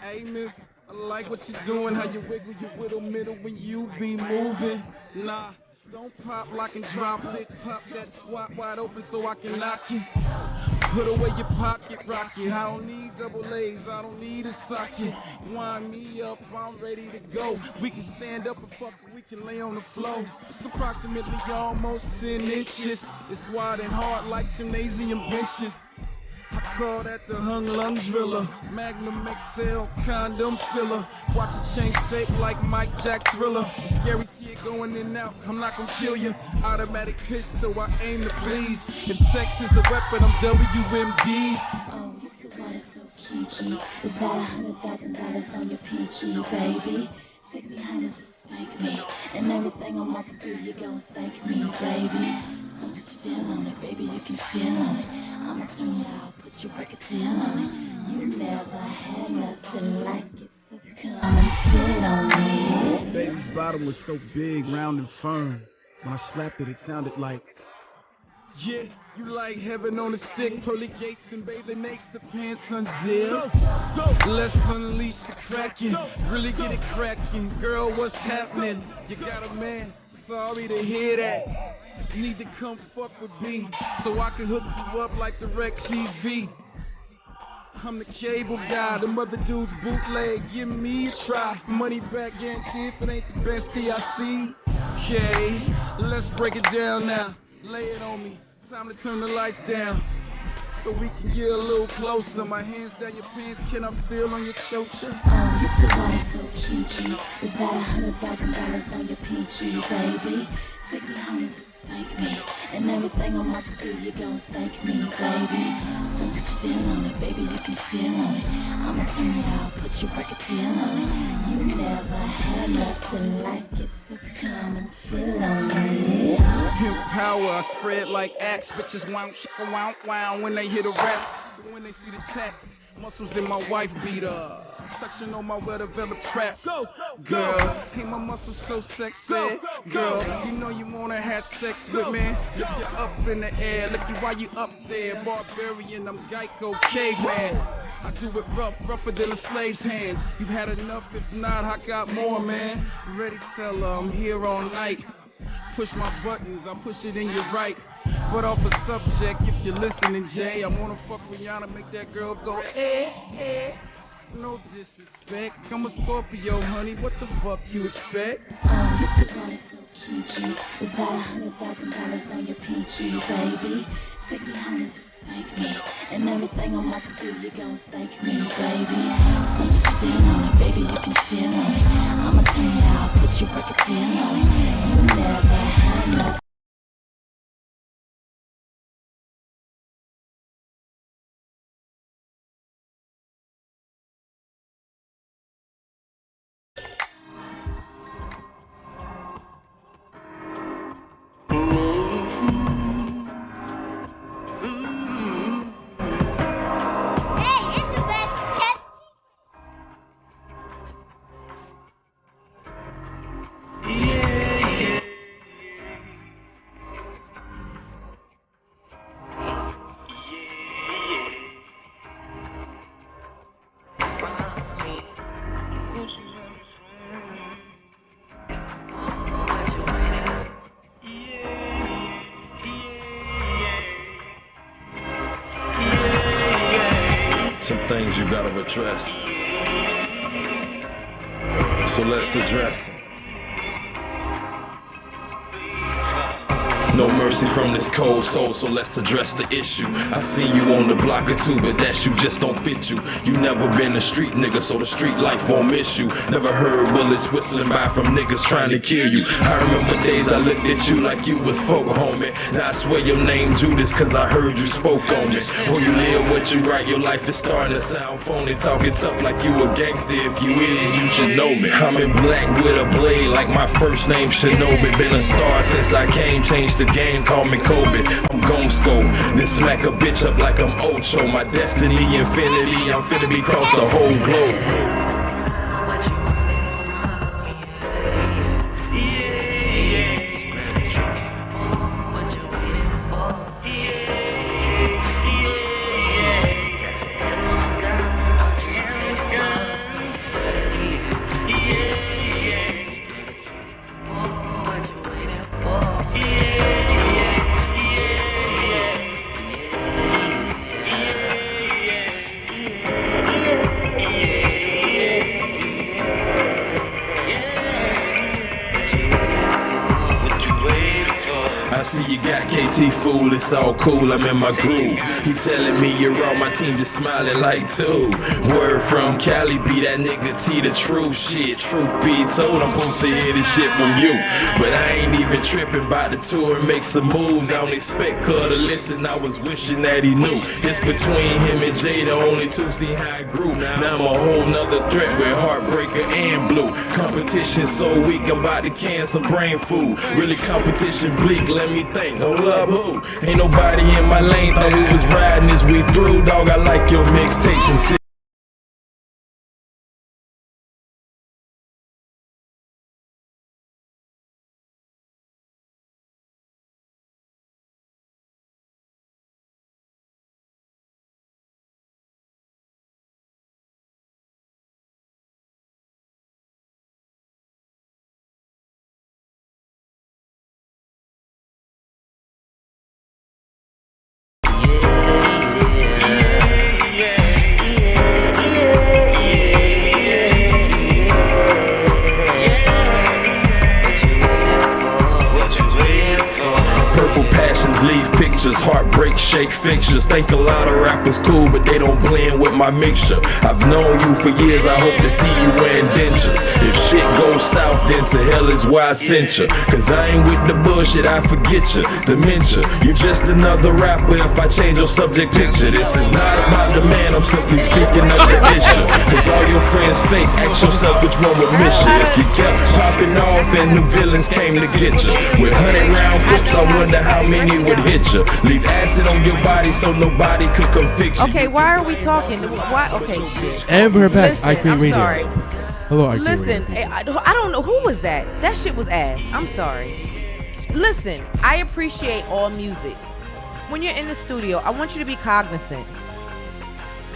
Hey, miss, I like what you're doing, how you wiggle your middle when you be moving. Nah, Don't pop, lock and drop it. Pop that squat wide open so I can knock it. Put away your pocket rocket. I don't need double A's, I don't need a socket. Wind me up, I'm ready to go. We can stand up and fuck it, we can lay on the floor. It's approximately almost 10 inches. It's wide and hard like gymnasium benches. I call that the hung lung driller. Magnum XL condom filler. Watch it change shape like Mike Jack Thriller. It's scary, see it going in and out. I'm not gonna kill you. Automatic pistol, I aim to please. If sex is a weapon, I'm WMDs. Oh, you so what is so kiki? Is that $100,000 on your PG, baby? Take me home and just spank me. And everything I'm about to do, you gon' thank me, baby. So just feel on it, baby, you can feel on it. I'ma turn you out, put your record down on it. You never had nothing like it, so come and sit on it. Baby's bottom was so big, round and firm. When I slapped it, it sounded like, yeah, you like heaven on a stick. Pearly gates and bathing nakes, the pants unzip. Go. Let's unleash the kraken, really get it cracking. Girl, what's happening? You got a man, sorry to hear that. You need to come fuck with me, so I can hook you up like DirecTV. I'm the cable guy, the mother dude's bootleg, give me a try. Money back guarantee if it ain't the best DIC. Okay, let's break it down now. Lay it on me, time to turn the lights down, so we can get a little closer. My hands down your pants, can I feel on your chocha? Oh, you so what is so kiki? Is that $100,000 on your PG, baby? Take me home and just spank me. And everything I'm about to do, you gon' thank me, baby. So just feel on it, baby, you can feel on it. I'ma turn you out, put your record down on it. You never had nothing like it, so come and feel on it. Pimp power, I spread like axe. Bitches wow, chicka wow, wow when they hear the raps. When they see the tats, muscles in my wife beater. Section on my well-developed traps. Go, girl, ain't my muscles so sexy? Girl, you know you wanna have sex with me. Lift you up in the air, look you while you up there. Barbarian, I'm Geico caveman. I do it rough, rougher than a slave's hands. You had enough, if not, I got more, man. Ready to tell her I'm here all night. Push my buttons, I push it in your right. But off a subject, if you're listening, Jay, I wanna fuck Rihanna, make that girl go, eh, eh. No disrespect, I'm a Scorpio, honey, what the fuck you expect? Oh, you so what is so kiki? Is that $100,000 on your PG, baby? Take me home and just spank me. And everything I'm about to do, you gon' thank me, baby. So just feel on it, baby, you can feel on it. I'ma turn you out, put your record down on it. You never had nothing. Things you gotta address. So let's address them. No mercy from this cold soul, so let's address the issue. I see you on the block or two, but that shoe just don't fit you. You never been a street nigga, so the street life won't miss you. Never heard bullets whistling by from niggas trying to kill you. I remember days I looked at you like you was folk, homie. Now I swear your name Judas, cause I heard you spoke on me. Or you live what you write, your life is starting to sound phony. Talking tough like you a gangster, if you is, you should know me. I'm in black with a blade like my first name Shinobi. Been a star since I came, changed the game, call me Kobe. I'm gon' scope, then smack a bitch up like I'm Ocho. My destiny infinity, I'm finna be cross the whole globe. Got KT fool, it's all cool, I'm in my groove. He telling me you're on my team, just smiling like two. Word from Cali, be that nigga T, the truth shit. Truth be told, I'm supposed to hear this shit from you. But I ain't even tripping by the tour and make some moves. I don't expect her to listen, I was wishing that he knew. It's between him and Jay, the only two, see how I grew. Now I'm a whole nother threat with Heartbreaker and Blue. Competition so weak, I'm about to can some brain food. Really competition bleak, let me think, hold up, who? Ain't nobody in my lane, thought we was riding this week through. Dog, I like your mixtapes and shit. Leave pictures, heartbreak, shake fixtures. Think a lot of rappers cool, but they don't blend with my mixture. I've known you for years, I hope to see you wearing dentures. If shit goes south, then to hell is why I sent you. Cause I ain't with the bullshit, I forget you. Dementia, you just another rapper if I change your subject picture. This is not about the man, I'm simply speaking of the issue. Cause all your friends fake, ask yourself which one would miss you. If you kept popping off and new villains came to get you. With 100-round clips, I wonder how many would hit you. Leave acid on your body so nobody could come fix you. Okay, why are we talking? Why? Okay, shit. And we're back. iCreate I'm Radio. sorry. Hello, iCreate Listen, Radio. I don't know who was that. That shit was ass. I'm sorry. Listen, I appreciate all music. When you're in the studio, I want you to be cognizant.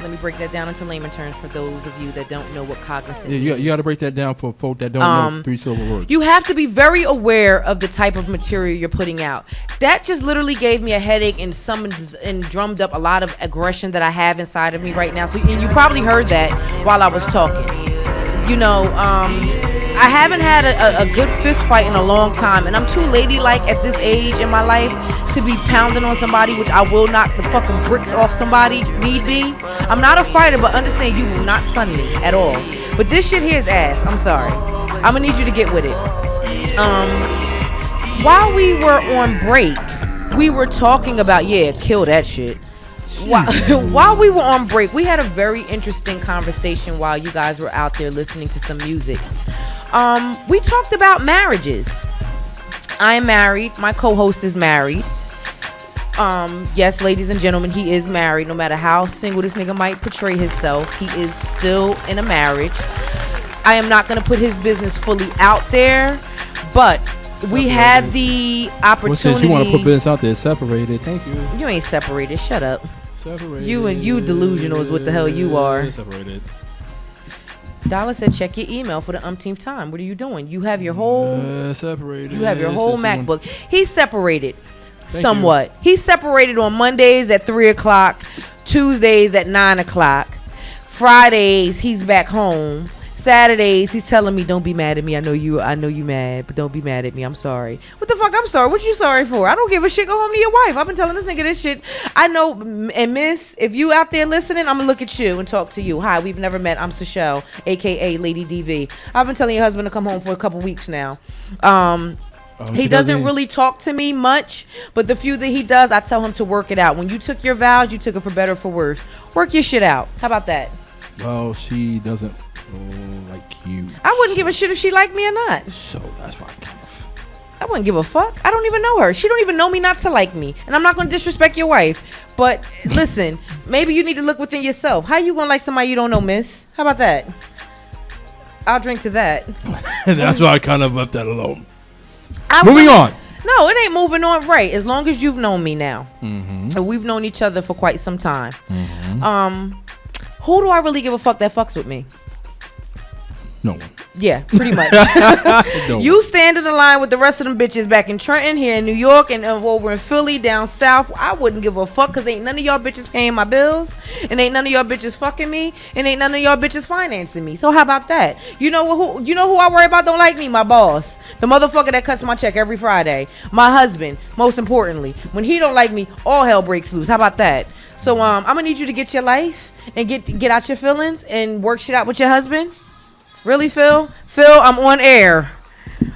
Let me break that down into layman terms for those of you that don't know what cognizant means. You got to break that down for folk that don't know 3 syllable words. You have to be very aware of the type of material you're putting out. That just literally gave me a headache and summoned and drummed up a lot of aggression that I have inside of me right now. So, and you probably heard that while I was talking. You know, I haven't had a good fist fight in a long time, and I'm too ladylike at this age in my life to be pounding on somebody, which I will knock the fucking bricks off somebody, need be. I'm not a fighter, but understand you will not sun me at all. But this shit here is ass. I'm sorry. I'm gonna need you to get with it. While we were on break, we were talking about, kill that shit. While we were on break, we had a very interesting conversation while you guys were out there listening to some music. We talked about marriages. I'm married. My co-host is married. Yes, ladies and gentlemen, he is married. No matter how single this nigga might portray himself, he is still in a marriage. I am not going to put his business fully out there, but we had the opportunity. Well, since you want to put business out there, separated. Thank you. You ain't separated. Shut up. Separated. You delusional is what the hell you are. Separated. Dollar said, check your email for the umpteenth time. What are you doing? You have your whole separated. You have your whole MacBook. He's separated somewhat. He's separated on Mondays at 3:00, Tuesdays at 9:00, Fridays he's back home. Saturdays he's telling me, don't be mad at me. I know you mad, but don't be mad at me. I'm sorry. What the fuck? I'm sorry. What you sorry for? I don't give a shit. Go home to your wife. I've been telling this nigga this shit. I know. And miss, if you out there listening, I'm gonna look at you and talk to you. Hi, we've never met. I'm Sashelle, aka Lady DV. I've been telling your husband to come home for a couple weeks now. He doesn't really talk to me much, but the few that he does, I tell him to work it out. When you took your vows, you took it for better or for worse. Work your shit out. How about that? Well, she doesn't like you. I wouldn't give a shit if she liked me or not. So that's why I wouldn't give a fuck. I don't even know her. She don't even know me not to like me. And I'm not going to disrespect your wife. But listen, maybe you need to look within yourself. How you going to like somebody you don't know, miss? How about that? I'll drink to that. That's why I kind of left that alone. Moving on. No, it ain't moving on, right? As long as you've known me now. Mm-hmm. And we've known each other for quite some time. Mm-hmm. Who do I really give a fuck that fucks with me? No one. Yeah, pretty much. You stand in the line with the rest of them bitches back in Trenton, here in New York, and over in Philly, down south. I wouldn't give a fuck because ain't none of y'all bitches paying my bills, and ain't none of y'all bitches fucking me, and ain't none of y'all bitches financing me. So how about that? You know who I worry about don't like me? My boss. The motherfucker that cuts my check every Friday. My husband, most importantly. When he don't like me, all hell breaks loose. How about that? So I'm gonna need you to get your life and get out your feelings and work shit out with your husband. Really, Phil? Phil, I'm on air.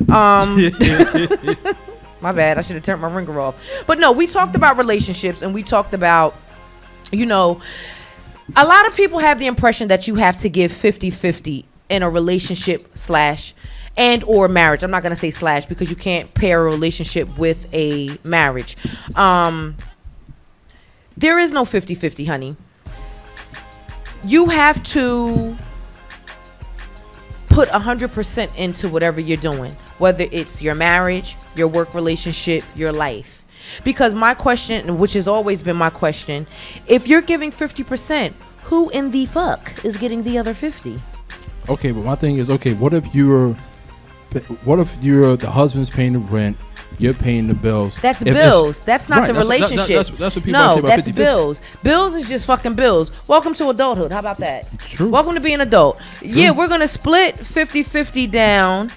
My bad. I should have turned my ringer off. But no, we talked about relationships, and we talked about, a lot of people have the impression that you have to give 50-50 in a relationship / and or marriage. I'm not going to say / because you can't pair a relationship with a marriage. There is no 50-50, honey. You have to put 100% into whatever you're doing, whether it's your marriage, your work relationship, your life. Because my question, which has always been my question, if you're giving 50%, who in the fuck is getting the other 50? Okay, but my thing is, what if you're the husband's paying the rent, you're paying the bills? That's bills. That's not the relationship. That's what people say about 50-50. That's bills. Bills is just fucking bills. Welcome to adulthood. How about that? True. Welcome to being an adult. True. Yeah, we're going to split 50-50 down.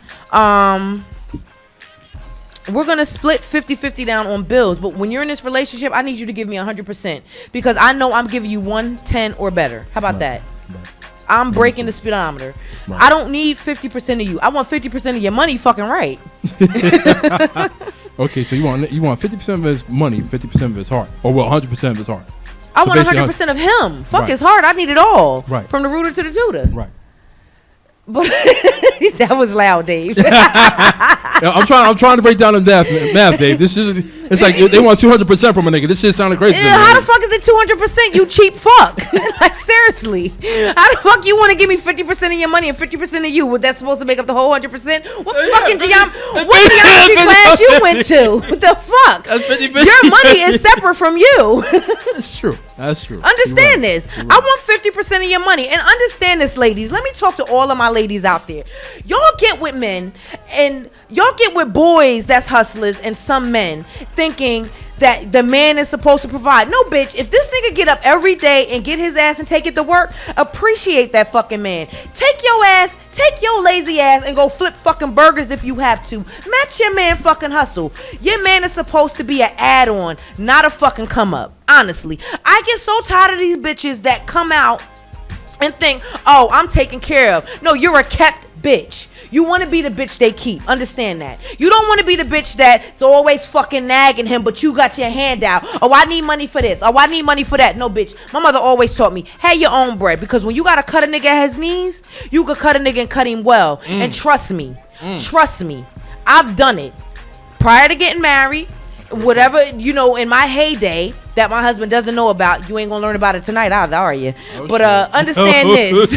We're going to split 50-50 down on bills. But when you're in this relationship, I need you to give me 100% because I know I'm giving you 110 or better. How about that? Right. I'm breaking the speedometer. Right. I don't need 50% of you. I want 50% of your money. Fucking right. Okay, so you want 50% of his money, 50% of his heart, or 100% of his heart. I want 100% of him. Fuck his heart. I need it all. Right. From the rooter to the tutor. Right. But that was loud, Dave. I'm trying to break down the math, Dave. It's like they want 200% from a nigga. This shit sounded crazy. Yeah, how the fuck is it 200%? You cheap fuck. Like seriously, how the fuck you want to give me 50% of your money and 50% of you? What that's supposed to make up the whole 100%? What fucking geometry class you went to? What the fuck? Your money is separate from you. That's true. Understand this. I want 50% of your money, and understand this, ladies. Let me talk to all of my ladies out there. Y'all get with men and y'all get with boys that's hustlers and some men thinking that the man is supposed to provide. No, bitch. If this nigga get up every day and get his ass and take it to work, appreciate that fucking man. Take your lazy ass and go flip fucking burgers if you have to. Match your man fucking hustle. Your man is supposed to be an add-on, not a fucking come up. Honestly, I get so tired of these bitches that come out and think, oh, I'm taken care of. No, you're a kept bitch. You want to be the bitch they keep. Understand that. You don't want to be the bitch that's always fucking nagging him, but you got your hand out. Oh, I need money for this. Oh, I need money for that. No, bitch. My mother always taught me, have your own bread. Because when you got to cut a nigga at his knees, you could cut a nigga and cut him well. And trust me. I've done it. Prior to getting married, whatever, in my heyday that my husband doesn't know about, you ain't gonna learn about it tonight either, are you? But understand this.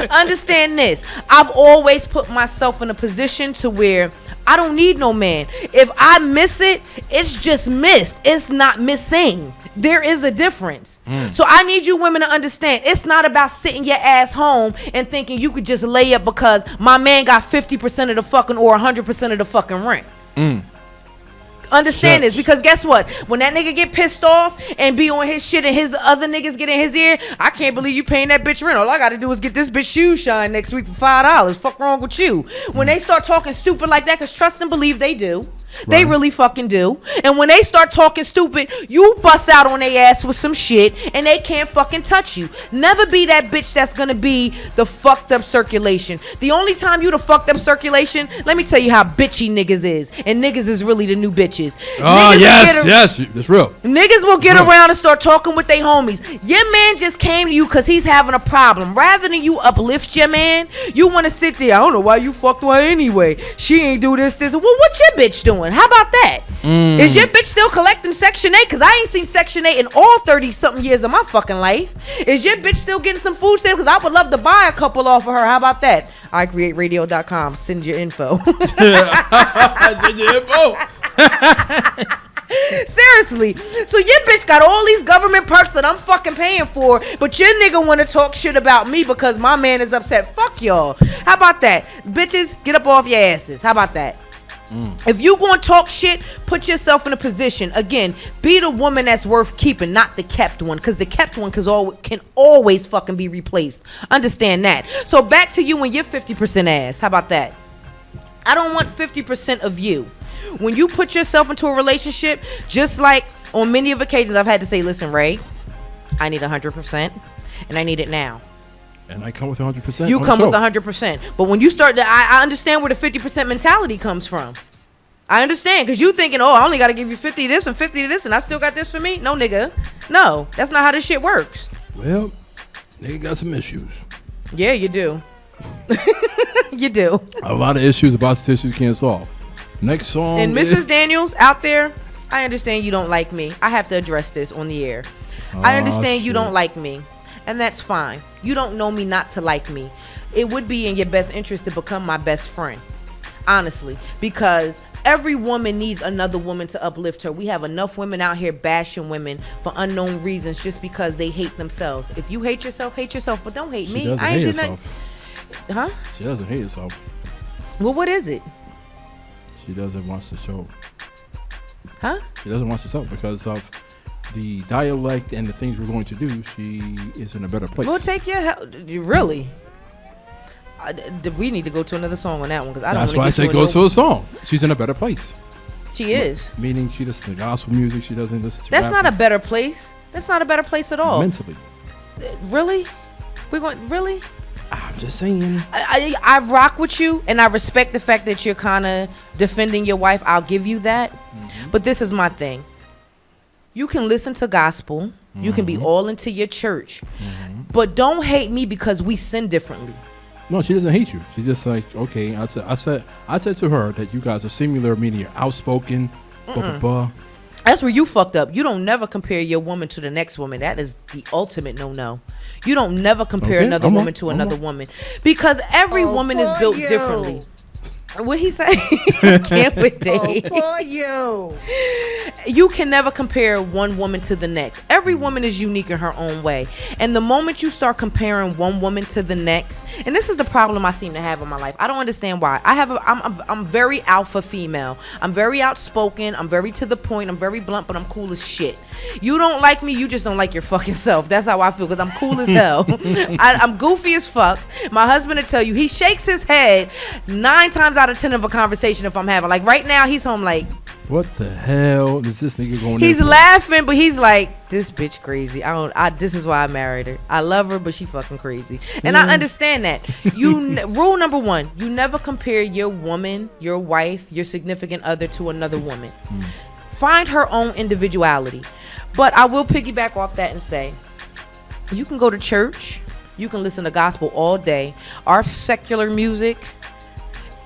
Understand this. I've always put myself in a position to where I don't need no man. If I miss it, it's just missed. It's not missing. There is a difference. So I need you women to understand, it's not about sitting your ass home and thinking you could just lay up because my man got 50% of the fucking or 100% of the fucking rent. Understand this, because guess what? When that nigga get pissed off and be on his shit and his other niggas get in his ear, I can't believe you paying that bitch rent. All I gotta do is get this bitch shoe shine next week for $5. Fuck wrong with you? When they start talking stupid like that, because trust and believe they do. They really fucking do. And when they start talking stupid, you bust out on their ass with some shit and they can't fucking touch you. Never be that bitch that's gonna be the fucked up circulation. The only time you the fucked up circulation, let me tell you how bitchy niggas is. And niggas is really the new bitches. Oh, yes, that's real. Niggas will get around and start talking with their homies. Your man just came to you because he's having a problem. Rather than you uplift your man, you want to sit there. I don't know why you fucked with her anyway. She ain't do this. Well, what your bitch doing? How about that? Is your bitch still collecting Section 8? Because I ain't seen Section 8 in all 30-something years of my fucking life. Is your bitch still getting some food stamps? Because I would love to buy a couple off of her. How about that? iCreateRadio.com. Send your info. Send your info. Seriously. So your bitch got all these government perks that I'm fucking paying for, but your nigga want to talk shit about me because my man is upset. Fuck y'all. How about that? Bitches, get up off your asses. How about that? If you gonna talk shit, put yourself in a position. Again, be the woman that's worth keeping, not the kept one, because the kept one can always fucking be replaced. Understand that. So back to you and your 50% ass. How about that? I don't want 50% of you. When you put yourself into a relationship, just like on many of occasions I've had to say, listen, Ray, I need 100% and I need it now. And I come with 100%. You come with 100%. But when you start to, I understand where the 50% mentality comes from. I understand, because you thinking, oh, I only got to give you 50 to this and 50 to this, and I still got this for me? No, nigga. No, that's not how this shit works. Well, nigga got some issues. Yeah, you do. You do. A lot of issues about issues can't solve. Next song. And Mrs. Daniels, out there, I understand you don't like me. I have to address this on the air. I understand you don't like me. And that's fine. You don't know me not to like me. It would be in your best interest to become my best friend. Honestly. Because every woman needs another woman to uplift her. We have enough women out here bashing women for unknown reasons just because they hate themselves. If you hate yourself, but don't hate me. I ain't did nothing. Huh? She doesn't hate herself. Well, what is it? She doesn't want to show. Huh? She doesn't want to show because of the dialect and the things we're going to do. She is in a better place. We'll take your help. Really? We need to go to another song on that one because I don't. That's why I say go to a song. She's in a better place. She is. Meaning she listens to gospel music. She doesn't listen to. That's not a better place. That's not a better place at all. Mentally. Really? We're going. Really? I'm just saying. I rock with you, and I respect the fact that you're kind of defending your wife. I'll give you that. But this is my thing. You can listen to gospel. You can be all into your church. But don't hate me because we sin differently. No, she doesn't hate you. She's just like, okay. I said to her that you guys are similar, meaning you're outspoken. That's where you fucked up. You don't never compare your woman to the next woman. That is the ultimate no. You don't never compare another woman to another woman because every woman is built differently. What'd he say? Can't with Dave. Oh, for you. You can never compare one woman to the next. Every woman is unique in her own way. And the moment you start comparing one woman to the next, and this is the problem I seem to have in my life. I don't understand why. I'm very alpha female. I'm very outspoken. I'm very to the point. I'm very blunt, but I'm cool as shit. You don't like me, you just don't like your fucking self. That's how I feel because I'm cool as hell. I'm goofy as fuck. My husband will tell you, he shakes his head 9 times out of 10 of a conversation if I'm having. Like right now, he's home like, what the hell is this nigga going? He's laughing, but he's like, this bitch crazy. This is why I married her. I love her, but she fucking crazy. And I understand that. Rule number 1, you never compare your woman, your wife, your significant other to another woman. Find her own individuality. But I will piggyback off that and say, you can go to church. You can listen to gospel all day. Our secular music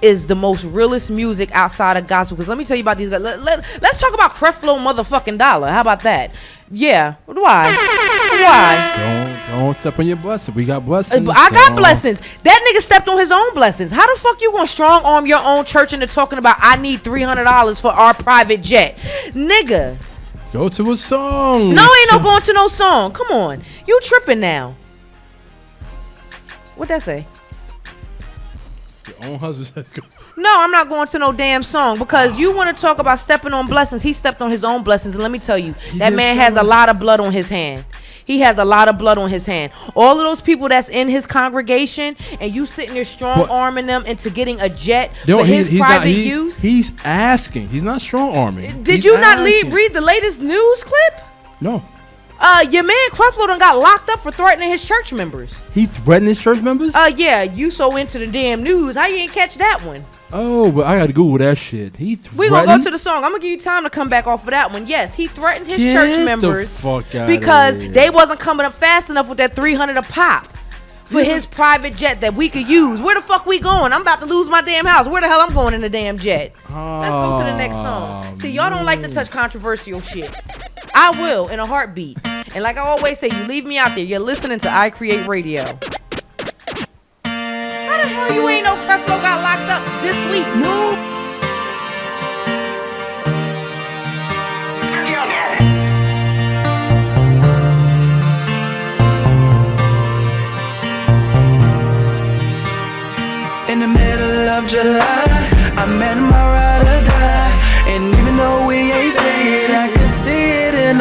is the most realest music outside of gospel. Because let me tell you about these guys. Let's talk about Creflo motherfucking Dollar. How about that? Yeah. Why? Don't step on your blessing. We got blessings. I got blessings. That nigga stepped on his own blessings. How the fuck you gonna strong arm your own church into talking about I need $300 for our private jet? Nigga. Go to a song. No, ain't no going to no song. Come on. You tripping now. What'd that say? Your own husband says go. No, I'm not going to no damn song because you want to talk about stepping on blessings. He stepped on his own blessings. And let me tell you, that man has a lot of blood on his hand. He has a lot of blood on his hand. All of those people that's in his congregation and you sitting there strong arming them into getting a jet for his private use. He's asking. He's not strong arming. Did you not read the latest news clip? No. Your man Creflo done got locked up for threatening his church members. He threatened his church members? Yeah, you so into the damn news. How you ain't catch that one? Oh, but I gotta Google that shit. We gonna go to the song. I'm gonna give you time to come back off of that one. Yes, he threatened his church members because they wasn't coming up fast enough with that $300 a pop for his private jet that we could use. Where the fuck we going? I'm about to lose my damn house. Where the hell I'm going in the damn jet? Let's go to the next song. See, y'all don't like to touch controversial shit. I will in a heartbeat. And like I always say, you leave me out there. You're listening to iCreateRadio. How the hell you ain't know Creflo got locked up this week? No.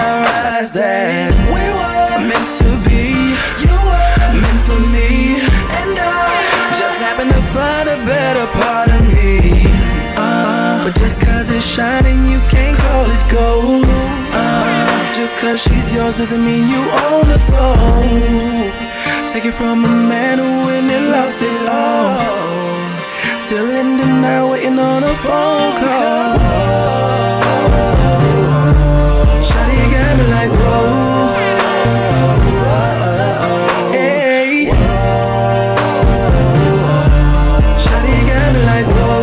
eyes that we were meant to be. You were meant for me, and I just happened to find a better part of me. But just cause it's shining, you can't call it gold. Just cause she's yours doesn't mean you own the soul. Take it from a man who went and lost it all. Still in denial, waiting on a phone call. Shawty got me like whoa. Hey. Shawty got me like whoa.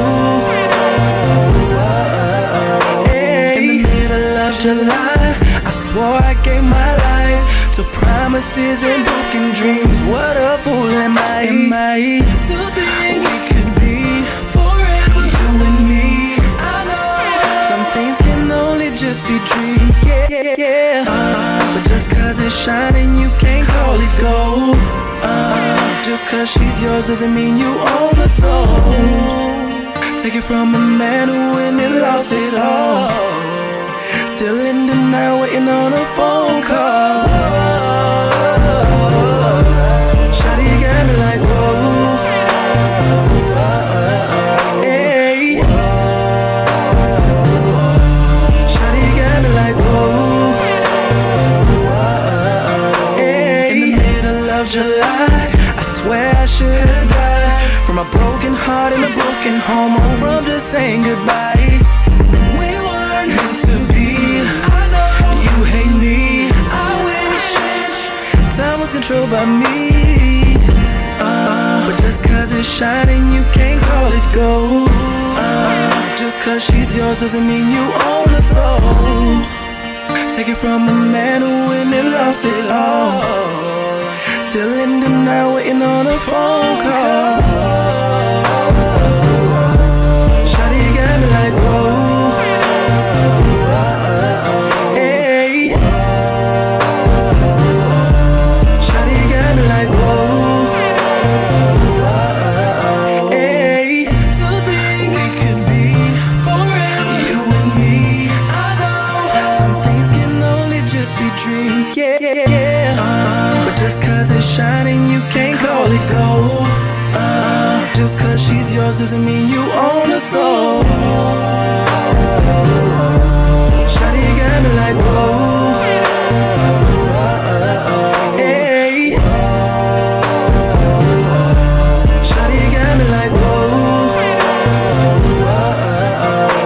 Hey. In the middle of July, I swore I gave my life to promises and broken dreams. What a fool am I to think we could be forever, you and me. I know some things can only just be dreams, yeah. But just cause it's shining, you can't call it gold. Just cause she's yours doesn't mean you own the soul. Take it from a man who went and lost it all. Still in denial, waiting on a phone call. Shawty got me like whoa. Hey. Shawty got me like whoa. Hey. In the middle of July, I swear I should have died from a broken heart and a broken home, or from just saying goodbye. We weren't meant to be. I know you hate me. I wish time was controlled by me. But just cause it's shining, you can't call it gold. Just cause she's yours doesn't mean you own the soul. Take it from a man who went and lost it all. Still in denial, waiting on a phone call. Shawty got me like whoa. Hey. Shawty got me like whoa. Hey. To think we could be forever, you and me. I know some things can only just be dreams, yeah. But just cause it's shining, you can't call it gold. Just cause she's yours doesn't mean you own her soul. Shawty got me like whoa. Hey. Shawty got me like whoa.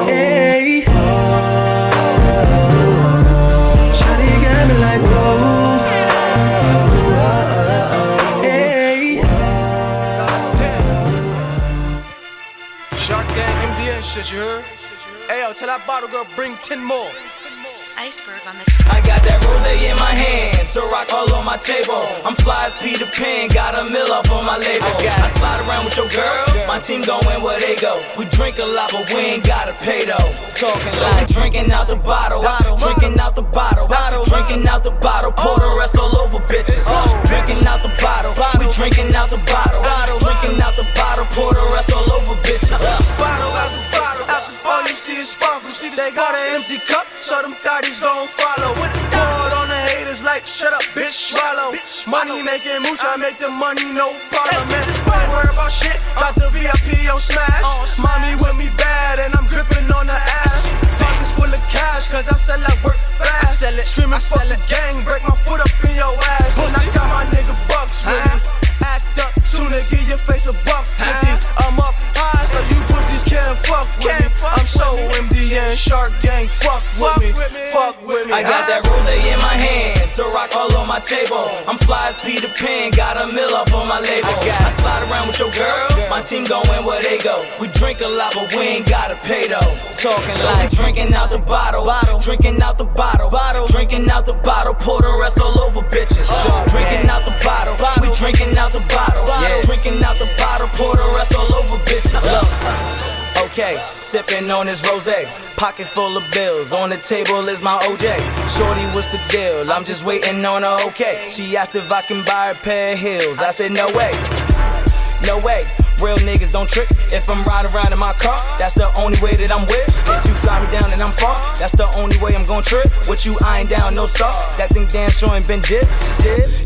Hey. Shawty got me like whoa. Hey. Shark Gang, MD and shit, you heard? Ayo, tell that bottle girl bring 10 more. Iceberg on the track. I got that rosé in my hand, so rock all on my table. I'm fly as Peter Pan, got a mill off on my label. I slide around with your girl, my team going where they go. We drink a lot, but we ain't gotta pay though. Talking so like drinking out the bottle, drinking out the bottle, drinking out the bottle, pour the rest all over bitches. Drinking out the bottle, we drinking out the bottle, drinking out the bottle, pour the rest all over bitches. Bottle out the bottle, all you see is sparkles. They got an empty cup, so them thotties gon' follow. With a board on the haters like, shut up, bitch, swallow. Money making mooch, I make the money, no problem. Man, this boy worry about shit, got the VIP on smash. Mommy with me bad, and I'm gripping on the ass. Pockets full of cash, cause I sell like work fast. Screaming fuck the gang, break my foot up in your ass. When I got my nigga bucks with me. Act up, tuna, give your face a buck. I'm up high, so you pussies can't fuck with me. I'm so MD and Shark Gang, fuck with me, fuck with me. I got that rosé in my hand, so rock all on my table. I'm fly as Peter Pan, got a mill off on my label. I slide around with your girl, my team going where they go. We drink a lot, but we ain't gotta pay though. Talking so like drinking out the bottle, drinking out the bottle, drinking out the bottle, pour the rest all over bitches. Drinking out the bottle, we drinking out the bottle, drinking out the bottle, pour the rest all over bitches. Okay, sipping on this rosé, pocket full of bills. On the table is my OJ. Shorty, what's the deal? I'm just waiting on her okay. She asked if I can buy her a pair of heels. I said no way, no way. Real niggas don't trick. If I'm riding around in my car, that's the only way that I'm with. If you fly me down and I'm far, that's the only way I'm gon' trip. With you, I ain't down, no star. That thing damn sure ain't been dipped.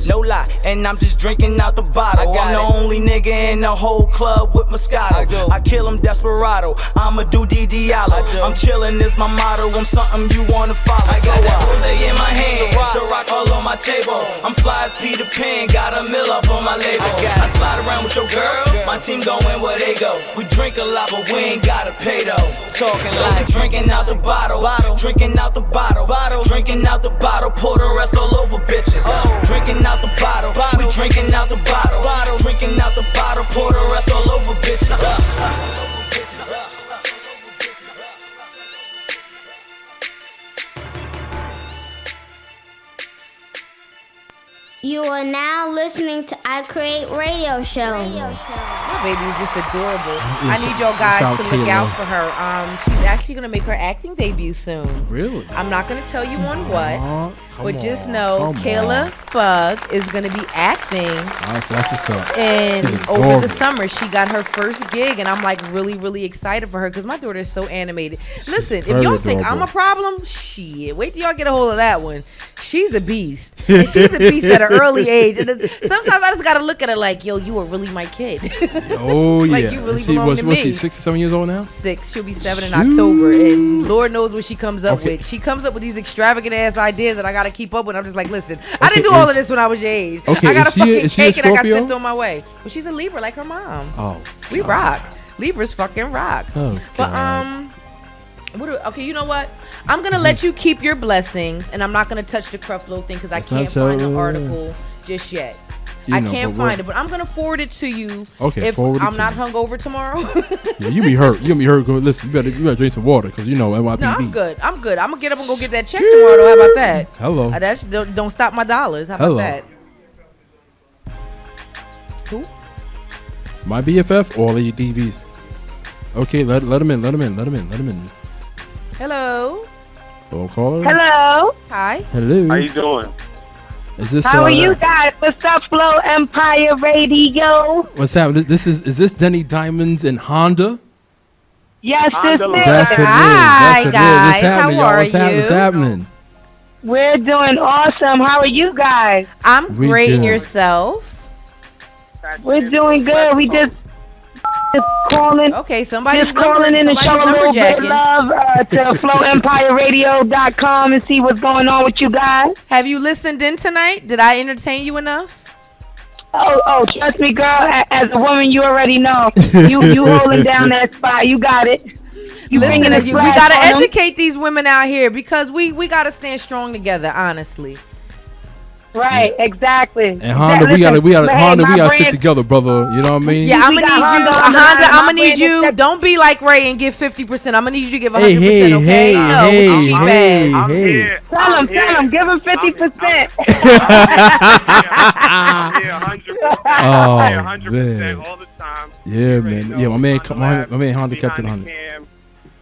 No lie, and I'm just drinking out the bottle. I'm the only nigga in the whole club with Moscato. I kill him desperado. I'ma do Diallo. I'm chillin', this my motto. I'm something you wanna follow. I got that rose in my hand, Ciroc all on my table. I'm fly as Peter Pan, got a mill off on my label. I slide around with your girl, my team going where they go. We drink a lot, but we ain't gotta pay though. Talking so like drinking out the bottle, drinking out the bottle, drinking out the bottle, pour the rest all over bitches. Drinking out the bottle, we drinking out the bottle, drinking out the bottle, pour the rest all over bitches. You are now listening to iCreate Radio Show. My baby is just adorable. I need y'all guys to look out for her. She's actually going to make her acting debut soon. Really? I'm not going to tell you on what, but just know Kayla Fug is going to be acting. That's what's up. And over the summer, she got her first gig, and I'm like really, really excited for her because my daughter is so animated. Listen, if y'all think I'm a problem, shit, wait till y'all get a hold of that one. She's a beast. And she's a beast at an early age. And sometimes I just got to look at her like, yo, you are really my kid. Oh, yeah. Like, you really belong to me. What's she, 6 or 7 years old now? 6. She'll be 7 in October. And Lord knows what she comes up with. She comes up with these extravagant-ass ideas that I got to keep up with. I'm just like, listen, I didn't do all of this when I was your age. I got a fucking cake and I got sent on my way. But she's a Libra like her mom. Oh, we rock. Libras fucking rock. Oh, but, okay, you know what? I'm going to let you keep your blessings, and I'm not going to touch the Creflo thing because I can't find the article just yet. I can't find it, but I'm going to forward it to you if I'm not hungover tomorrow. Yeah, you be hurt. You be hurt. Go, listen, you better drink some water because, you know, NYPD. No, I'm good. I'm going to get up and go get that check tomorrow. How about that? Hello. Don't stop my dollars. How about that? Who? My BFF or all of your DVs? Okay, let him in. Hello. Don't call her. Hello. Hi. Hello. How you doing? Is this? How are you guys? What's up, Flow Empire Radio? What's happening? Is this Dennie Diamonds and Honda? Yes, this is. That's what Hi, it is. guys. How are you? What's happening? We're doing awesome. How are you guys? I'm great. And yourself? We're doing good. We just calling. Okay, somebody's calling in and showing a little bit of love to flowempireradio.com and see what's going on with you guys. Have you listened in tonight? Did I entertain you enough? Oh, trust me, girl. As a woman, you already know. You holding down that spot. You got it. We gotta educate these women out here because we gotta stand strong together. Honestly. Right, exactly. And Honda, we gotta sit together, brother. You know what I mean? Yeah, I'm gonna need you, Honda. I'm gonna need you. Don't be like Ray and give 50%. I'm gonna need you to give 100%. Okay? Hey. Tell him, give him 50%. Yeah, 100% all the time. Yeah, man. Yeah, my man Honda kept it 100.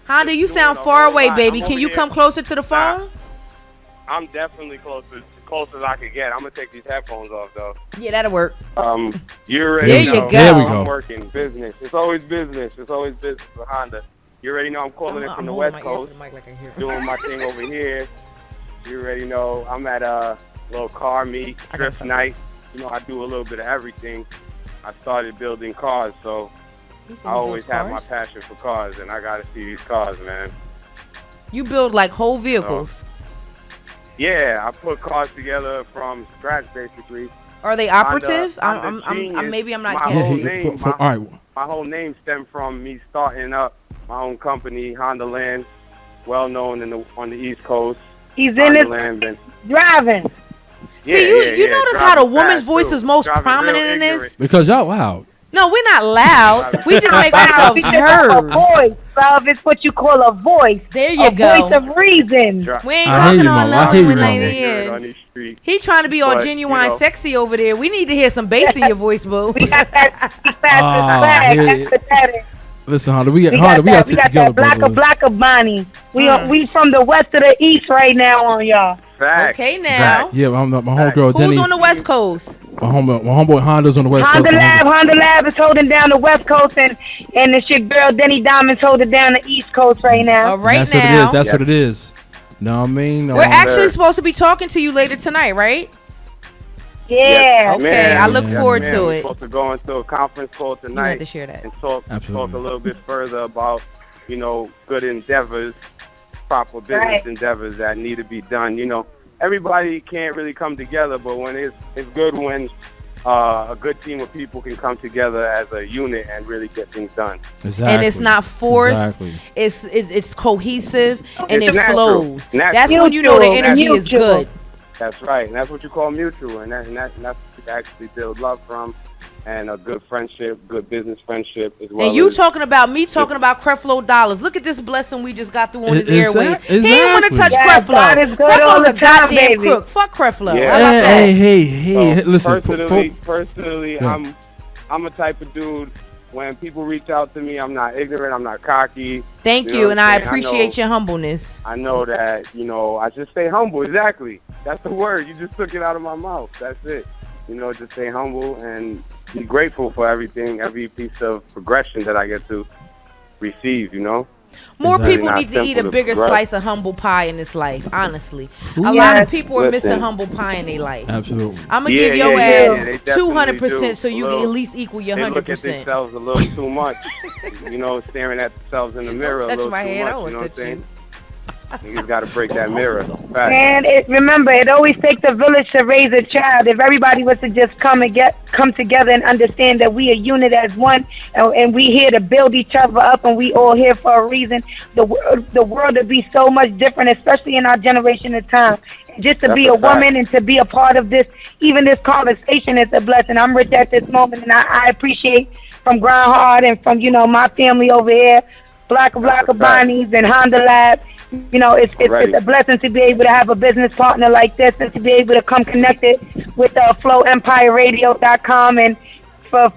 Honda, you sound far away, baby. Can you come closer to the phone? I'm definitely close as I could get. I'm gonna take these headphones off though. Yeah, that'll work. You already there know. You go. There we go. I'm working business. It's always business. It's always business with Honda. You already know I'm calling it from the West Coast, doing my thing over here. You already know I'm at a little car meet, drift night. You know I do a little bit of everything. I started building cars, so I always have my passion for cars, and I gotta see these cars, man. You build like whole vehicles. Yeah, I put cars together from scratch, basically. Are they operative? Maybe I'm not getting it. My whole name stemmed from me starting up my own company, Honda Land, well known on the East Coast. He's in his driving. See, you notice how the woman's voice is most prominent in this? Because y'all loud. No, we're not loud. We just make ourselves heard. A voice, love. It's what you call a voice. There you go. A voice of reason. We ain't talking all loud when they in. He trying to be all genuine sexy over there. We need to hear some bass in your voice, boo. We got that. Listen, Honda, we got to sit together, brother. Black of Bonnie. We from the west to the east right now on y'all. Fact. Okay, now. Yeah, my homegirl Dennie. Who's on the West Coast? My homeboy Honda's on the West Coast. HONDALAB is holding down the West Coast, and it's your girl Dennie Diamond's holding down the East Coast right now. That's what it is. Know what I mean? We're actually supposed to be talking to you later tonight, right? Yeah. Okay, I look forward to We're it. supposed to go into a conference call tonight. You had to share that. And talk a little bit further about, good endeavors, proper business endeavors that need to be done. Everybody can't really come together, but when it's good when a good team of people can come together as a unit and really get things done. Exactly. And it's not forced. Exactly. it's cohesive and It's it natural. flows. Natural. That's when you know the energy is good. That's right, and that's what you call mutual, and that's what you actually build love from, and a good friendship, good business friendship as well. And you talking about me talking about Creflo dollars. Look at this blessing we just got through on his airwaves. Exactly. He didn't want to touch Creflo. God is good all Creflo's the a time, goddamn baby. crook. Fuck Creflo. Yeah. How about that? Hey, So, listen. personally, Yeah. I'm a type of dude. When people reach out to me, I'm not ignorant. I'm not cocky. Thank you, know and what I I'm saying? appreciate your humbleness. I know that, I just stay humble. Exactly. That's the word. You just took it out of my mouth. That's it. Just stay humble and be grateful for everything, every piece of progression that I get to receive, More It's people not need to eat a simple to bigger progress. slice of humble pie in this life, honestly. A lot Yes. of people are missing Listen. humble pie in their life. Absolutely. I'm going to Yeah, give your they ass definitely 200% so do. you can at least equal your They look at 100%. themselves a little too much, staring at themselves in the mirror a Touch little my too head, much, I won't you know what I'm touch you. saying? You just got to break that mirror. Fact. And remember, it always takes a village to raise a child. If everybody was to just come together and understand that we a unit as one, and we here to build each other up, and we all here for a reason, the world would be so much different, especially in our generation of time. Just to That's be a a woman fact. and to be a part of this, even this conversation, is a blessing. I'm rich at this moment, and I appreciate from Grind Hard and from my family over here, Black Bonnie's and HONDALAB. It's a blessing to be able to have a business partner like this and to be able to come connected with FlowEmpireRadio.com and for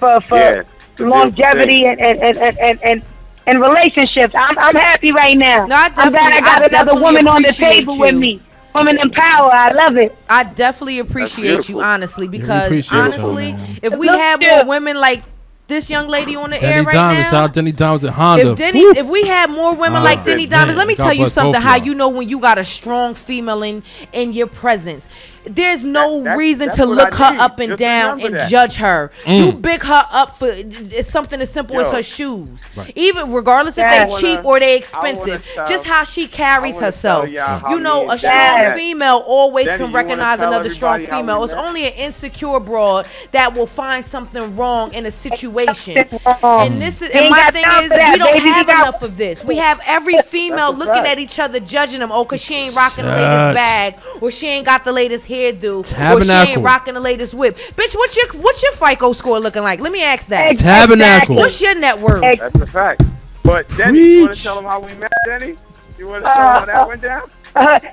longevity and relationships. I'm happy right now. No, I'm glad I got another woman on the table with you. me. Woman in power. I love it. I definitely appreciate you, honestly, because appreciate you, honestly, man. if we Look, had more women like this young lady on the air Dennie right Diamond. Shout now. out Dennie Diamond at Honda. If we had more women like Dennie Diamonds, let me God tell you bless something. both How y'all. you know when you got a strong female in your presence. There's no reason that's to what look I her need. up and Just down remember and that. judge her. You big her up for it's something as simple as Yo. her shoes. Right. Even regardless if Yeah. they cheap or they expensive, wanna tell- just how she carries I wanna herself. tell y'all how You know, me a and strong Dennie- female always Dennie, can you wanna recognize tell another strong everybody how we female. It's met? only an insecure broad that will find something wrong in a situation. And this is We and ain't my got thing time is for that, we don't baby. We have got- enough of this. We have every female That's a looking fact. at each other, judging them. Oh, cause she ain't rocking the Judge. latest bag, or she ain't got the latest hairdo, or she Tabernacle. ain't rocking the latest whip. Bitch, what's your FICO score looking like? Let me ask that. Tabernacle. What's your net worth? That's a fact. But Denny, you want Preach. to tell them how we met, Denny? You want to tell them how that went down?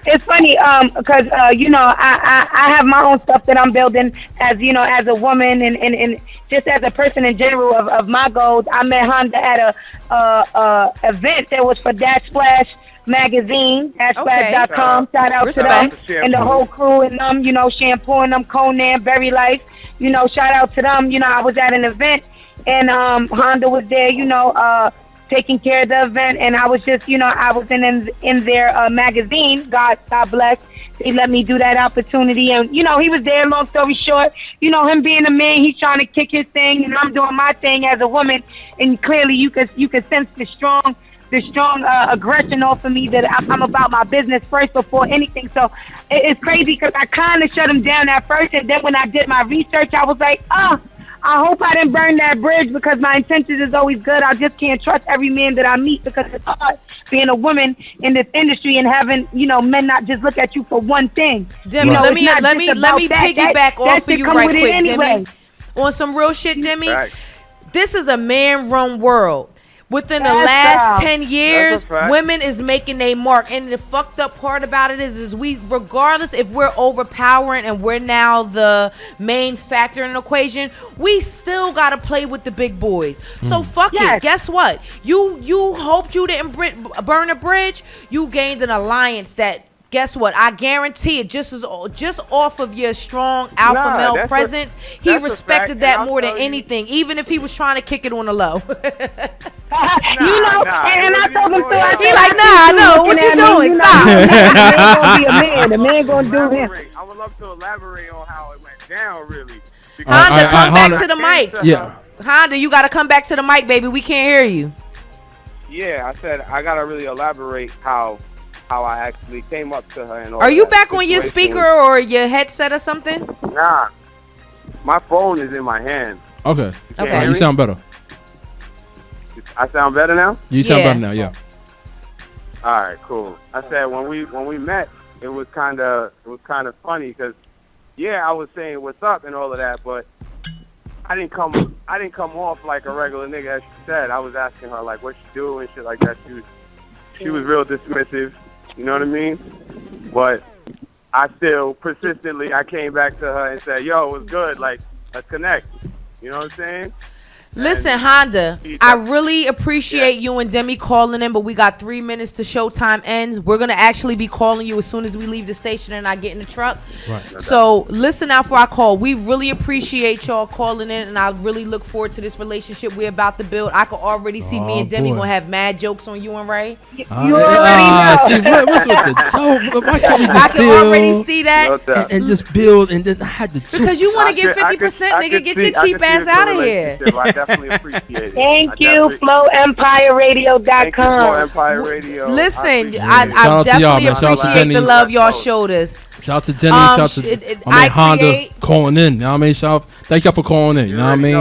It's funny, because I have my own stuff that I'm building as as a woman and just as a person in general of my goals. I met Honda at a event that was for Dash Splash magazine, dashsplash.com. Shout out Respect. to them and the whole crew and them, Shampoo and them, Conan, Berry Life. Shout out to them. I was at an event and Honda was there, taking care of the event, and I was just, I was in their magazine. God bless. They let me do that opportunity, and he was there. Long story short, him being a man, he's trying to kick his thing, and I'm doing my thing as a woman. And clearly, you could sense the strong aggression off of me that I'm about my business first before anything. So it's crazy because I kind of shut him down at first, and then when I did my research, I was like, I hope I didn't burn that bridge because my intentions is always good. I just can't trust every man that I meet because it's hard being a woman in this industry and having, men not just look at you for one thing. Demi, let me piggyback off of you right quick, anyway. Demi. On some real shit, Demi. Right. This is a man-run world. Within the That's last a- 10 years, That's a fact. women is making their mark. And the fucked up part about it is we, regardless if we're overpowering and we're now the main factor in the equation, we still got to play with the big boys. So fuck it. Guess what? You hoped you didn't burn a bridge. You gained an alliance that guess what? I guarantee it. Just off of your strong alpha male presence, he respected that more than anything. Even if he was trying to kick it on the low. And I told him so. He like, nah, no, what you doing? Stop. The man gonna do him. I would love to elaborate on how it went down, really. Honda, come back to the mic. Yeah. Honda, you got to come back to the mic, baby. We can't hear you. Yeah, I said I gotta really elaborate how I actually came up to her and all. Are you back on your speaker or your headset or something? Nah, my phone is in my hand. Okay. Okay. You sound better. I sound better now? You sound better now, yeah. All right, cool. I said when we met, it was kind of funny because I was saying what's up and all of that, but I didn't come off like a regular nigga as she said. I was asking her like what she do and shit like that. She was real dismissive, you know what I mean? But I still persistently I came back to her and said, "Yo, it was good. Like let's connect." You know what I'm saying? Listen, Honda, I really appreciate you and Demi calling in, but we got 3 minutes to showtime ends. We're going to actually be calling you as soon as we leave the station and I get in the truck. Right. So listen out for our call. We really appreciate y'all calling in, and I really look forward to this relationship we're about to build. I can already see me and Demi going to have mad jokes on you and Ray. You already know. See, what's with the joke? Why can't we just I can already see that. and just build and then I had to Because you want to get 50%, nigga. Get your cheap ass out of here. I definitely appreciate it. Thank you, FlowEmpireRadio.com. Thank you, Flow Empire Radio. Listen, Shout I out to y'all, definitely man. Shout out to appreciate Denny. the love y'all showed us. Shout out to Denny. Shout out to Honda calling in. You know what I mean? Thank y'all for calling in. You know what I mean?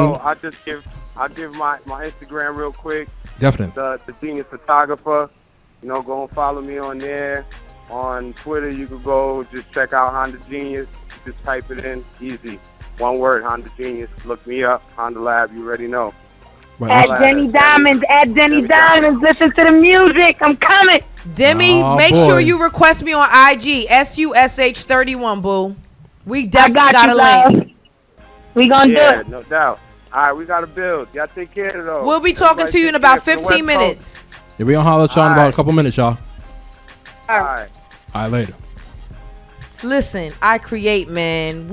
I'll give my Instagram real quick. Definitely. The Genius Photographer. You know, go and follow me on there. On Twitter, you could go just check out Honda Genius. Just type it in. Easy. One word, Honda Genius. Look me up. HONDALAB. You already know. Right. At Denny Diamonds. Listen to the music. I'm coming. Demi, make sure you request me on IG. SUSH31, boo. We definitely got a link. We gonna do it. No doubt. All right, we got to build. Y'all take care of it, though. We'll be talking to you in about 15 minutes. Yeah, we gonna holler at y'all in about a couple minutes, y'all. All right. All right, later. Listen, iCreate, man.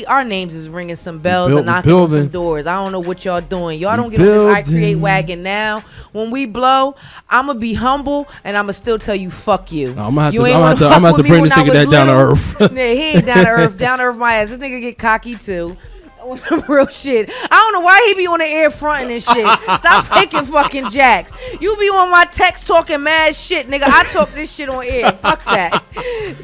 Our names is ringing some bells and knocking on some doors. I don't know what y'all doing. Y'all don't get on this iCreate wagon now. When we blow, I'm going to be humble and I'm going to still tell you, fuck you. I'm going to have to bring this nigga that down to earth. Yeah, he ain't down to earth. Down to earth my ass. This nigga get cocky too. On some real shit. I don't know why he be on the air fronting and shit. Stop faking fucking jacks. You be on my text talking mad shit, nigga. I talk this shit on air. Fuck that.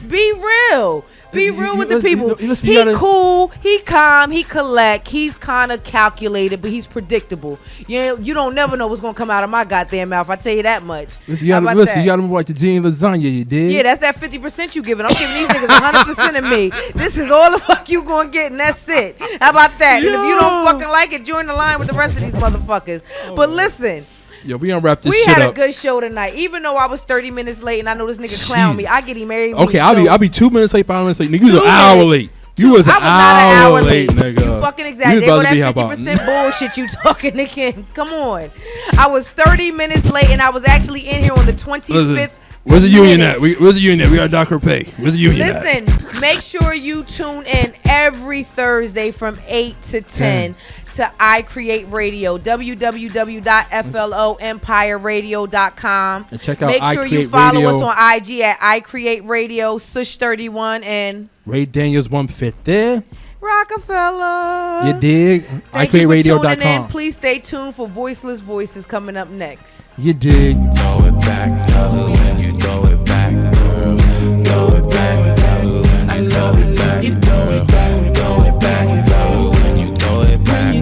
Be real. Be real with the people. He cool, he calm, he collect. He's kind of calculated, but he's predictable. You don't never know what's gonna come out of my goddamn mouth. I tell you that much. You gotta move like the Gene lasagna, you did. Yeah, that's that 50% you giving. I'm giving these niggas 100% of me. This is all the fuck you gonna get, and that's it. How about that? And if you don't fucking like it, join the line with the rest of these motherfuckers. But listen. Yo, we gonna wrap this shit up. We had a good show tonight. Even though I was 30 minutes late and I know this nigga clown me, I get him married. Okay, I'll be 2 minutes late, 5 minutes late. Nigga, you was an hour late. You was an hour late, nigga. You fucking exaggerated. Go that 50% bullshit you talking again. Come on. I was 30 minutes late and I was actually in here on the 25th. Where's the union at? Where's the union at? We got Dr. Pay. Where's the union at? Listen, make sure you tune in every Thursday from 8 to 10 to iCreate Radio, www.FLOEmpireRadio.com. And check out Make sure iCreate you follow Radio. us on IG at iCreate Radio, Sush31, and Ray Daniels 150. Rockafella. You dig? Thank you for tuning in. iCreateRadio.com. Please stay tuned for Voiceless Voices coming up next. You dig? Throw it back, love it when you throw it back, girl. Throw it back, love it when you throw it back, girl. Throw it back, love it when you throw it back,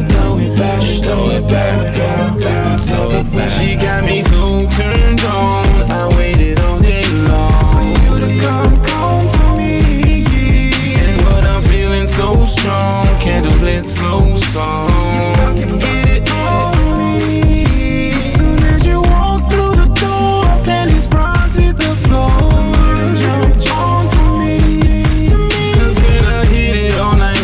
just throw it back, girl. Throw it back. She got me so turned on. I waited all day long for you to come to me, and what I'm feeling so strong. Candlelit slow song. You got to get it on me. Soon as you walk through the door, panties bras hit the floor. Jump on to me. 'Cause when I hit it all night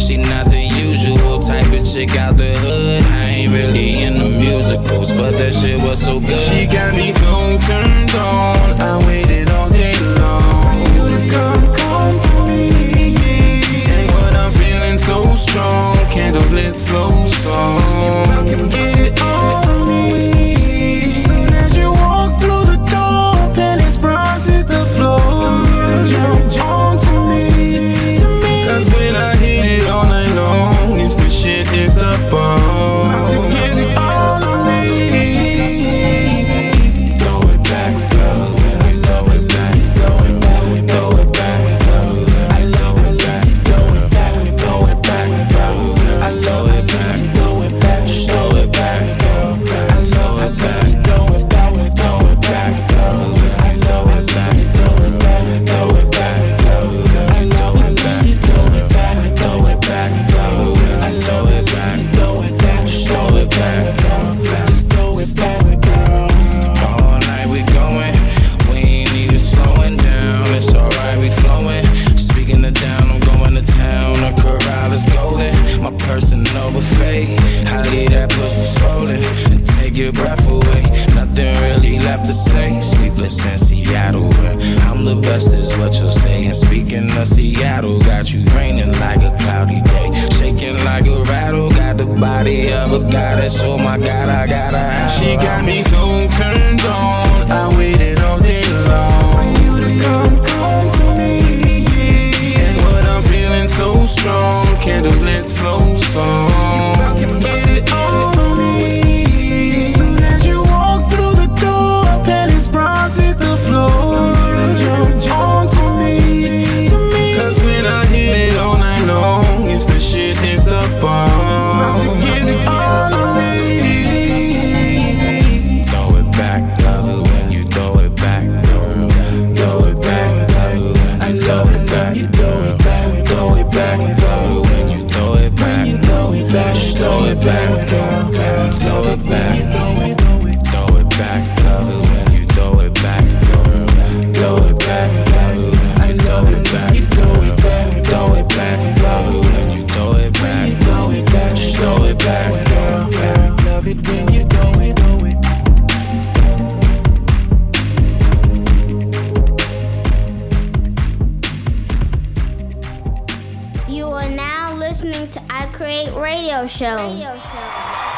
She not the usual type of chick out the hood. I ain't really into musicals, but that shit was so good. She got me so turned on. I waited all day long for you to come to me. And what I'm feeling so strong, candles lit slow song. You get it all on me. Soon as you walk through the door, pennies bronze hit the floor. Jump on to me. Cause when I hit it all night long, it's the shit, it's the bomb. You get it all on me. Throw it back, love, when I throw it back, throw it back, throw it back, love. I throw it back, throw it back, throw it back, love. I throw it back, throw it back, just throw it back, throw it back, throw it back, throw it back, throw it back, love. I throw it back, throw it back, throw it back, love. I throw it back, throw it back, throw it back, love. I throw it back, throw it back, just throw it back, just throw it back, girl. All night we going, we ain't even slowing down. It's alright, we flowing. Speaking of down, I'm going to town. The corral is golden, my personal buffet. I leave that pussy swollen and take your breath away. Nothing really left to say. Sleepless in Seattle, I'm the best is what you'll say. And speaking of Seattle, got you raining like a cloudy day, shaking like a rattle. Got the body of a goddess. Oh my God, I gotta have her. She got me so turned on. I waited all day long for you to come to me. And what I'm feeling so strong, candles lit slow song. You get it all on me. Soon as you walk through the door, pennies bronze hit the floor. Jump on to me. Cause when I hit it all night long, it's the shit, it's the bomb. You get it all on me. Throw it back, love it when you throw it back, girl. Throw it back, love it when I throw it back, girl. Throw it back, love it when you throw it back, just throw it back, girl. Throw it back, throw it back, love it when you throw it back, girl. Throw it back, love it when I throw it back, girl. Throw it back, love it when you throw it back, just throw it back, girl. Love it when you throw it. You are now listening to iCreate Radio Show.